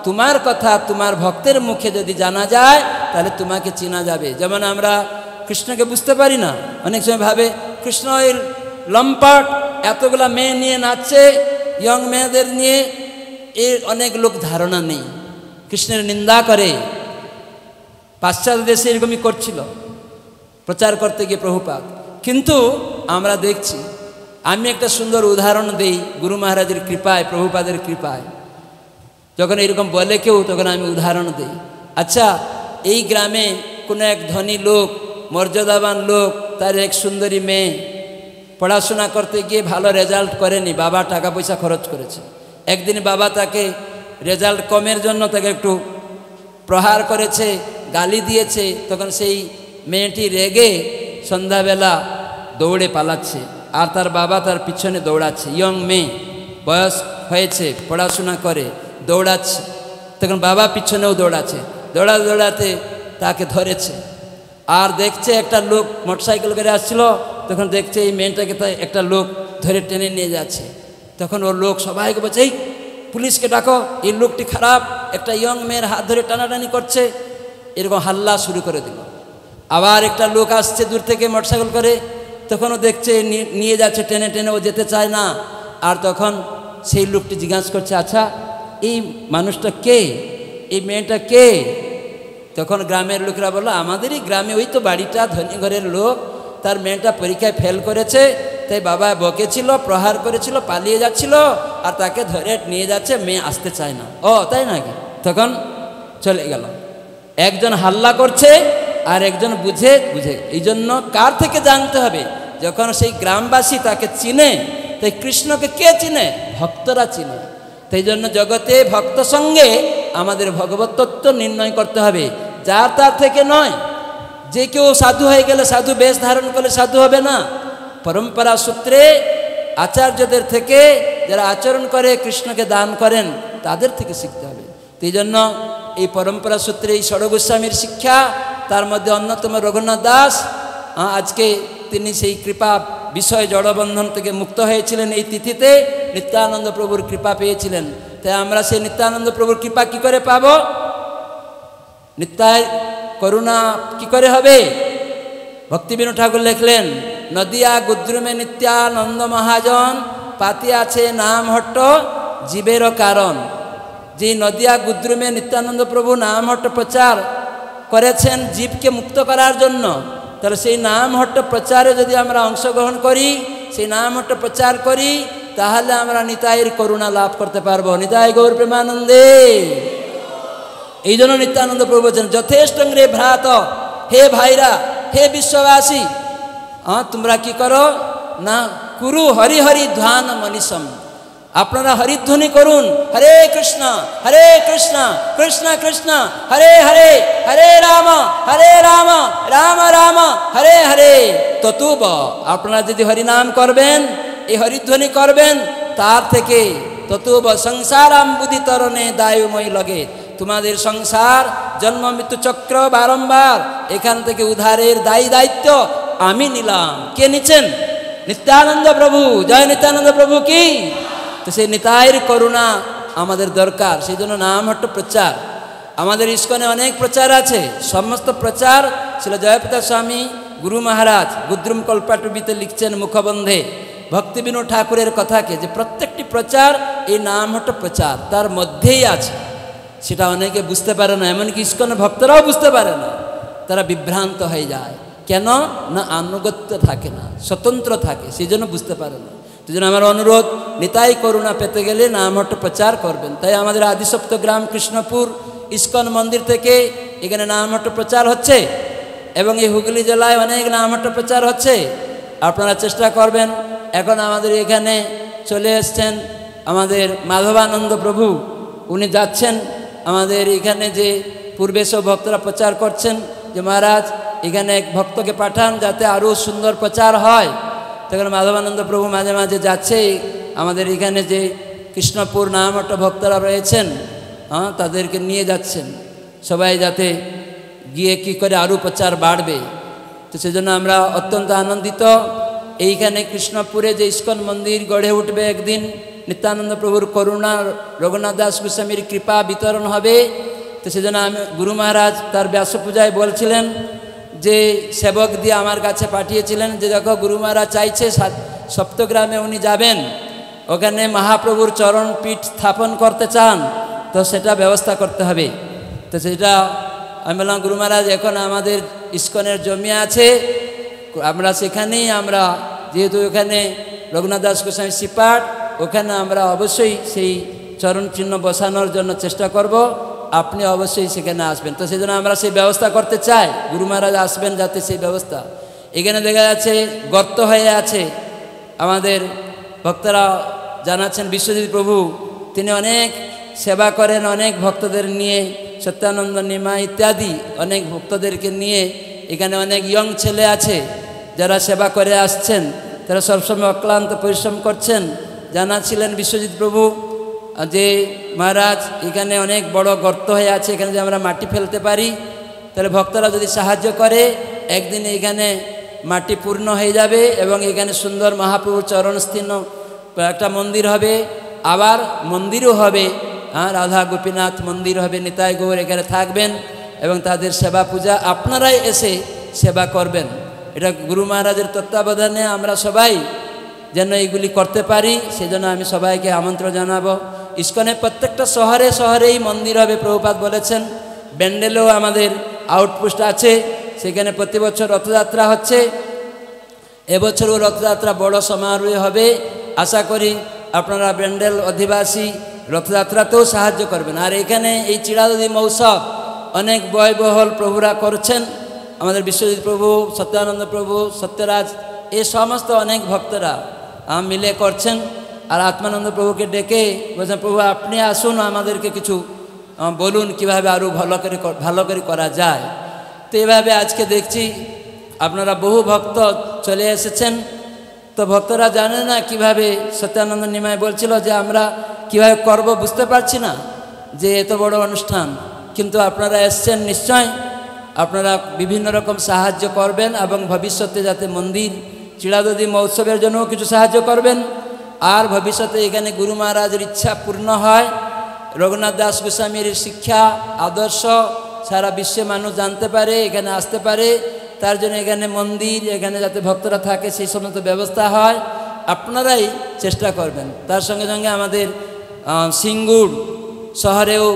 তোমার কথা তোমার ভক্তের মুখে যদি জানা যায় তাহলে তোমাকে চেনা যাবে। যেমন আমরা কৃষ্ণকে বুঝতে পারি না, অনেক সময় ভাবে কৃষ্ণ এর লম্পট, এতগুলা মেয়ে নিয়ে নাচছে, ইয়ং মেয়েদের নিয়ে, এর অনেক লোক ধারণা নেই, কৃষ্ণের নিন্দা করে। পাশ্চাত্য দেশে এরকমই করছিল প্রচার করতে গিয়ে প্রভুপাদ। কিন্তু আমরা দেখছি, আমি একটা সুন্দর উদাহরণ দিই গুরু মহারাজের কৃপায়, প্রভুপাদের কৃপায়। যখন এরকম বলে কেউ তখন আমি উদাহরণ দিই। আচ্ছা, এই গ্রামে কোনো এক ধনী লোক, মর্যাদাবান লোক, তার এক সুন্দরী মেয়ে পড়াশোনা করতে গিয়ে ভালো রেজাল্ট করেনি, বাবা টাকা পয়সা খরচ করেছে। একদিন বাবা তাকে রেজাল্ট কমের জন্য তাকে একটু প্রহার করেছে, গালি দিয়েছে। তখন সেই মেয়েটি রেগে সন্ধ্যাবেলা দৌড়ে পালাচ্ছে, আর তার বাবা তার পিছনে দৌড়াচ্ছে। ইয়ং মেয়ে, বয়স হয়েছে, পড়াশোনা করে, দৌড়াচ্ছে। তখন বাবা পিছনেও দৌড়াচ্ছে, দৌড়াতে তাকে ধরেছে। আর দেখছে একটা লোক মোটরসাইকেল করে আসছিল, তখন দেখছে এই মেয়েটাকে একটা লোক ধরে টেনে নিয়ে যাচ্ছে। তখন ওর লোক সবাইকে বলছে এই পুলিশকে ডাকো, এই লোকটি খারাপ, একটা ইয়ং মেয়ের হাত ধরে টানাটানি করছে। এরকম হাল্লা শুরু করে দিল। আবার একটা লোক আসছে দূর থেকে মোটরসাইকেল করে, তখনও দেখছে নিয়ে যাচ্ছে টেনে টেনে, ও যেতে চায় না। আর তখন সেই লোকটি জিজ্ঞাসা করছে আচ্ছা এই মানুষটা কে, এই মেয়েটা কে? তখন গ্রামের লোকেরা বললো আমাদেরই গ্রামে, ওই তো বাড়িটা, ধনী ঘরের লোক, তার মেয়েটা পরীক্ষায় ফেল করেছে, তাই বাবা বকেছিল, প্রহার করেছিল, পালিয়ে যাচ্ছিল, আর তাকে ধরে নিয়ে যাচ্ছে, মেয়ে আসতে চায় না। ও তাই নাকি? তখন চলে গেল। একজন হাল্লা করছে আর একজন বুঝে। এই জন্য কার থেকে জানতে হবে? যখন সেই গ্রামবাসী তাকে চিনে, তাই কৃষ্ণকে কে চিনে? ভক্তরা চিনে। সেই জন্য জগতে ভক্ত সঙ্গে আমাদের ভগবত তত্ত্ব নির্ণয় করতে হবে, যার তার থেকে নয়। যে কেউ সাধু হয়ে গেলে, সাধু বেশ ধারণ করলে সাধু হবে না। পরম্পরা সূত্রে আচার্যদের থেকে, যারা আচরণ করে কৃষ্ণকে দান করেন, তাদের থেকে শিখতে হবে। সেই জন্য এই পরম্পরা সূত্রে এই ষড় গোস্বামীর শিক্ষা, তার মধ্যে অন্যতম রঘুনাথ দাস। আজকে তিনি সেই কৃপা বিষয় জড়বন্ধন থেকে মুক্ত হয়েছিলেন। এই তিথিতে নিত্যানন্দ প্রভুর কৃপা পেয়েছিলেন। তাই আমরা সেই নিত্যানন্দ প্রভুর কৃপা কি করে পাব? নিত্যায় করুণা কি করে হবে? ভক্তিবিনোদ ঠাকুর লিখলেন নদিয়া গুদ্রুমে নিত্যানন্দ মহাজন, পাতি আছে নাম হট্ট জীবের কারণ। যে নদিয়া গুদ্রুমে নিত্যানন্দ প্রভু নাম হট্ট প্রচার করেছেন জীবকে মুক্ত করার জন্য, তাহলে সেই নাম হট্ট প্রচারে যদি আমরা অংশগ্রহণ করি, সেই নাম হট্ট প্রচার করি, তাহলে আমরা নিতাইয়ের করুণা লাভ করতে পারবো। নিতাই গৌর প্রেমানন্দে। এই জন্য নিত্যানন্দ প্রভু বলছেন যথেষ্ট রে ভ্রাত, হে ভাইরা, হে বিশ্ববাসী, তোমরা কি করো না, কুরু হরি হরি ধ্যান মনীষম, আপনারা হরিধ্বনি করুন, হরে কৃষ্ণ কৃষ্ণ কৃষ্ণ হরে হরে, হরে রাম রাম রাম হরে হরে। ততুব, আপনারা যদি হরিনাম করবেন, এই হরিধ্বনি করবেন, তার থেকে ততুব সংসারাম বুদ্ধি তরণে দায়ুময় লগে, তোমাদের সংসার জন্ম মৃত্যু চক্র বারম্বার, এখান থেকে উদ্ধারের দায়িত্ব আমি নিলাম। কে নিচ্ছেন? নিত্যানন্দ প্রভু। জয় নিত্যানন্দ প্রভু কি। তো সেই নিতাইয়ের করুণা আমাদের দরকার। সেই জন্য নাম হট্ট প্রচার। আমাদের ইস্কনে অনেক প্রচার আছে, সমস্ত প্রচার ছিল জয়প্রকাশ স্বামী গুরু মহারাজ গুদ্রুম কল্পাটুবিতে লিখছেন মুখবন্ধে ভক্তিবিনোদ ঠাকুরের কথাকে, যে প্রত্যেকটি প্রচার এই নাম হট্ট প্রচার তার মধ্যেই আছে। সেটা অনেকে বুঝতে পারে না, এমনকি ইস্কনের ভক্তরাও বুঝতে পারে না। তারা বিভ্রান্ত হয়ে যায়। কেন না আনুগত্য থাকে না, স্বতন্ত্র থাকে, সেই জন্য বুঝতে পারে না। সেই জন্য আমার অনুরোধ, নিতাই করুণা পেতে গেলে নামহট্ট প্রচার করবেন। তাই আমাদের আদিসপ্ত গ্রাম কৃষ্ণপুর ইস্কন মন্দির থেকে এখানে নামহট্ট প্রচার হচ্ছে এবং এই হুগলি জেলায় অনেক নামহট্ট প্রচার হচ্ছে। আপনারা চেষ্টা করবেন। এখন আমাদের এখানে চলে এসছেন আমাদের মাধবানন্দ প্রভু, উনি যাচ্ছেন আমাদের এখানে যে পূর্বে সব ভক্তরা প্রচার করছেন যে মহারাজ এখানে এক ভক্তকে পাঠান যাতে আরও সুন্দর প্রচার হয়। তখন মাধবানন্দ প্রভু মাঝে মাঝে যাচ্ছে আমাদের এখানে যে কৃষ্ণপুর নামহট্ট ভক্তরা রয়েছেন, তাদেরকে নিয়ে যাচ্ছেন সবাই যাতে গিয়ে কি করে আরও প্রচার বাড়বে। তো সেজন্য আমরা অত্যন্ত আনন্দিত। এইখানে কৃষ্ণপুরে যে ইস্কন মন্দির গড়ে উঠবে একদিন, নিত্যানন্দ প্রভুর করুণা, রঘুনাথ দাস গোস্বামীর কৃপা বিতরণ হবে। তো সেজন্য আমি গুরু মহারাজ তার ব্যাসপূজায় বলছিলেন যে সেবক দিয়ে আমার কাছে পাঠিয়েছিলেন যে দেখো গুরু মহারাজ চাইছে সপ্তগ্রামে উনি যাবেন, ওখানে মহাপ্রভুর চরণ পীঠ স্থাপন করতে চান, তো সেটা ব্যবস্থা করতে হবে। তো সেটা আমি বললাম গুরু মহারাজ এখন আমাদের ইস্কনের জমি আছে, আমরা সেখানেই আমরা যেহেতু ওখানে রঘুনাথ দাস গোস্বামী সিপাট, ওখানে আমরা অবশ্যই সেই চরণ চিহ্ন বসানোর জন্য চেষ্টা করব, আপনি অবশ্যই সেখানে আসবেন। তো সেই জন্য আমরা সেই ব্যবস্থা করতে চাই, গুরু মহারাজ আসবেন যাতে সেই ব্যবস্থা। এখানে দেখা যাচ্ছে গর্ত হয়ে আছে, আমাদের ভক্তরা জানাচ্ছেন বিশ্বজিৎ প্রভু তিনি অনেক সেবা করেন, অনেক ভক্তদের নিয়ে, সত্যানন্দ নিমা ইত্যাদি অনেক ভক্তদেরকে নিয়ে এখানে অনেক ইয়ং ছেলে আছে যারা সেবা করে আসছেন, তারা সবসময় অক্লান্ত পরিশ্রম করছেন। জানাচ্ছিলেন বিশ্বজিৎ প্রভু যে মহারাজ এখানে অনেক বড় গর্ত হয়ে আছে, এখানে যদি আমরা মাটি ফেলতে পারি তাহলে ভক্তরা যদি সাহায্য করে একদিন এখানে মাটি পূর্ণ হয়ে যাবে এবং এখানে সুন্দর মহাপ্রভুর চরণস্থিন একটা মন্দির হবে, আবার মন্দিরও হবে, রাধা গোপীনাথ মন্দির হবে, নিতাই গৌর এখানে থাকবেন এবং তাদের সেবা পূজা আপনারাই এসে সেবা করবেন। এটা গুরু মহারাজের তত্ত্বাবধানে আমরা সবাই যেন এইগুলি করতে পারি, সেজন্য আমি সবাইকে আমন্ত্রণ জানাবো। ইস্কনের প্রত্যেকটা শহরে শহরেই মন্দির হবে, প্রভুপাদ বলেছেন। ব্যান্ডেলেও আমাদের আউটপোস্ট আছে, সেখানে প্রতি বছর রথযাত্রা হচ্ছে, এবছরও রথযাত্রা বড় সমারোহে হবে। আশা করি আপনারা ব্যান্ডেল অধিবাসী রথযাত্রাতেও সাহায্য করবেন। আর এখানে এই চিড়াদদি মহোৎসব অনেক ব্যয়বহুল প্রভুরা করছেন, আমাদের বিশ্বজিৎ প্রভু, সত্যানন্দ প্রভু, সত্যরাজ, এই সমস্ত অনেক ভক্তরা মিলে করছেন। আর আত্মানন্দ প্রভুকে ডেকে বলছেন প্রভু আপনি আসুন, আমাদেরকে কিছু বলুন কীভাবে আরও ভালো করে করা যায়। তো এইভাবে আজকে দেখছি আপনারা বহু ভক্ত চলে এসেছেন। তো ভক্তরা জানে না কিভাবে, সত্যানন্দ নিমাই বলছিল যে আমরা কিভাবে করব বুঝতে পারছি না, যে এত বড় অনুষ্ঠান, কিন্তু আপনারা এসছেন, নিশ্চয় আপনারা বিভিন্ন রকম সাহায্য করবেন এবং ভবিষ্যতে যাতে মন্দির চিড়াদদি মহোৎসবের জন্যও কিছু সাহায্য করবেন। আর ভবিষ্যতে এখানে গুরু মহারাজের ইচ্ছা পূর্ণ হয়, রঘুনাথ দাস গোস্বামীর শিক্ষা আদর্শ সারা বিশ্বে মানুষ জানতে পারে, এখানে আসতে পারে, তার জন্য এখানে মন্দির, এখানে যাতে ভক্তরা থাকে সেই সমস্ত ব্যবস্থা হয়, আপনারাই চেষ্টা করবেন। তার সঙ্গে সঙ্গে আমাদের সিঙ্গুর শহরেও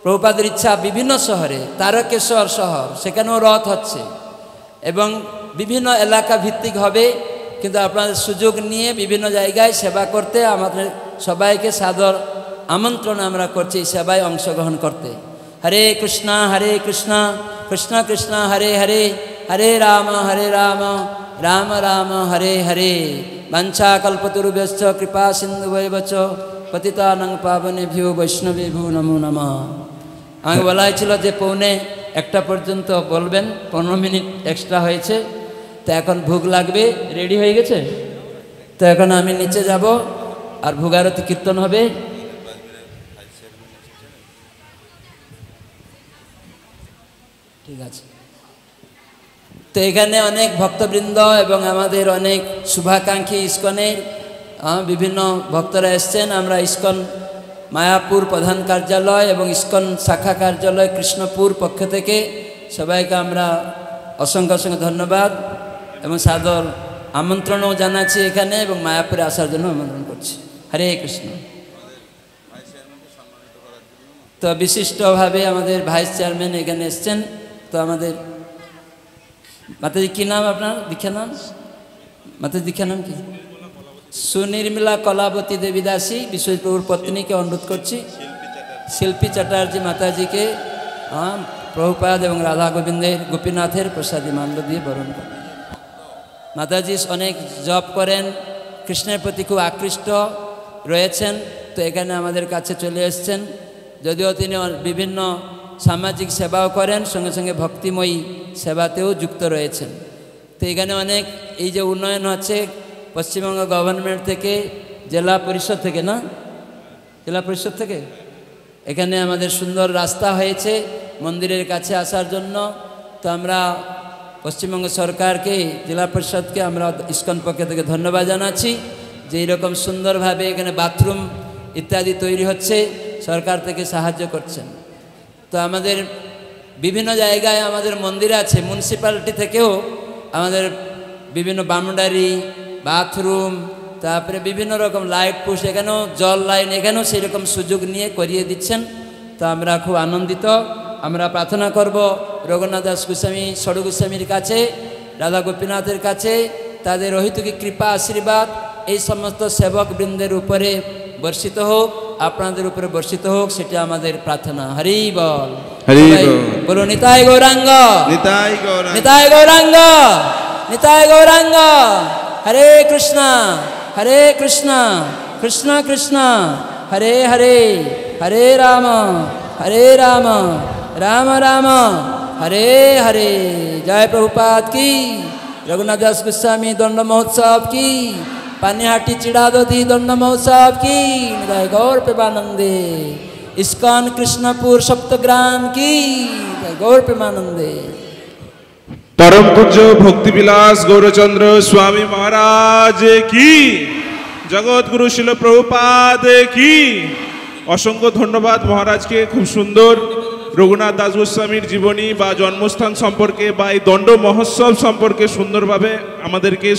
প্রভুপাদের ইচ্ছা, বিভিন্ন শহরে, তারকেশ্বর শহর সেখানেও রথ হচ্ছে এবং বিভিন্ন এলাকা ভিত্তিক হবে, কিন্তু আপনাদের সুযোগ নিয়ে বিভিন্ন জায়গায় সেবা করতে আমাদের সবাইকে সাদর আমন্ত্রণ আমরা করছি এই সেবায় অংশগ্রহণ করতে। হরে কৃষ্ণ কৃষ্ণ কৃষ্ণ হরে হরে, হরে রাম রাম রাম হরে হরে। বাঞ্ছা কল্পতরুভ্যশ্চ কৃপা সিন্ধুভৈবচ পতিতানাং পাবনেভ্যো বৈষ্ণবেভ্যো নমো নমঃ। আমাকে বলা হয়েছিল যে 1:45 পর্যন্ত বলবেন, 15 মিনিট এক্সট্রা হয়েছে। তো এখন ভোগ লাগবে, রেডি হয়ে গেছে। তো এখন আমি নিচে যাব আর ভোগারতি কীর্তন হবে। ঠিক আছে। তো এখানে অনেক ভক্তবৃন্দ এবং আমাদের অনেক শুভাকাঙ্ক্ষী ইস্কনের বিভিন্ন ভক্তরা এসছেন। আমরা ইস্কন মায়াপুর প্রধান কার্যালয় এবং ইস্কন শাখা কার্যালয় কৃষ্ণপুর পক্ষ থেকে সবাইকে আমরা অসংখ্য অসংখ্য ধন্যবাদ এবং সাদর আমন্ত্রণও জানাচ্ছি এখানে, এবং মায়াপুরে আসার জন্য আমন্ত্রণ করছি। হরে কৃষ্ণ। তো বিশিষ্টভাবে আমাদের ভাইস চেয়ারম্যান এখানে এসছেন, তো আমাদের মাতাজি কি নাম আপনার দীক্ষা নাম? মাতাজি দীক্ষা নাম কি? সুনির্মলা কলাবতী দেবী দাসী বিশ্বজিৎ পত্নীকে অনুরোধ করছি শিল্পী চ্যাটার্জি মাতাজিকে প্রভুপাদ এবং রাধা গোবিন্দের গোপীনাথের প্রসাদী মাল্য দিয়ে বরণ করেন। মাতাজি অনেক জপ করেন, কৃষ্ণের প্রতি খুব আকৃষ্ট রয়েছেন, তো এখানে আমাদের কাছে চলে এসছেন। যদিও তিনি বিভিন্ন সামাজিক সেবাও করেন, সঙ্গে সঙ্গে ভক্তিময়ী সেবাতেও যুক্ত রয়েছেন। তো এখানে অনেক এই যে উন্নয়ন হচ্ছে পশ্চিমবঙ্গ গভর্নমেন্ট থেকে, জেলা পরিষদ থেকে, না জেলা পরিষদ থেকে এখানে আমাদের সুন্দর রাস্তা হয়েছে মন্দিরের কাছে আসার জন্য। তো আমরা পশ্চিমবঙ্গ সরকারকে, জেলা পরিষদকে আমরা ইস্কন পক্ষ থেকে ধন্যবাদ জানাচ্ছি যে এইরকম সুন্দরভাবে এখানে বাথরুম ইত্যাদি তৈরি হচ্ছে, সরকার থেকে সাহায্য করছেন। তো আমাদের বিভিন্ন জায়গায় আমাদের মন্দির আছে, মিউনিসিপ্যালিটি থেকেও আমাদের বিভিন্ন বাউন্ডারি, বাথরুম, তারপরে বিভিন্ন রকম লাইট পোস্ট, এখানেও জল লাইন, এখানেও সেই রকম সুযোগ নিয়ে করিয়ে দিচ্ছেন। তো আমরা খুব আনন্দিত। আমরা প্রার্থনা করব রঘুনাথ দাস গোস্বামী, ষড়ু গোস্বামীর কাছে, রাধা গোপীনাথের কাছে তাদের অহেতুকী কৃপা আশীর্বাদ এই সমস্ত সেবক বৃন্দের উপরে বর্ষিত হোক, আপনাদের উপরে বর্ষিত হোক, সেটা আমাদের প্রার্থনা। হরি বল, হরি বল। বলো নিতাই গৌরাঙ্গ, নিতাই গৌরাঙ্গ, নিতাই গৌরাঙ্গ, নিতাই গৌরাঙ্গ। হরে কৃষ্ণ, হরে কৃষ্ণ, কৃষ্ণ কৃষ্ণ হরে হরে, হরে রাম, হরে রাম, রাম রাম হরে হরে। জয় প্রভুপাদ কি, रघुनाथ दास गोस्वामी दंड महोत्सव की, पानीहाटी चिड़ादोदी दंड महोत्सव की, जय गौर प्रेमानंदे। इस्कॉन कृष्णपुर सप्तग्राम की, जय गौर प्रेमानंदे। परम पूज्य भक्ति विलास गौरचंद्र स्वामी महाराज की, जगत गुरु शिल प्रभुपाद की असंख्य धन्यवाद महाराज के। खूब सुंदर रघुनाथ दास गोस्वामीर जीवनी बा जन्मस्थान सम्पर्के बा दंड महोत्सव सम्पर्के सुंदर भावे आमादेरके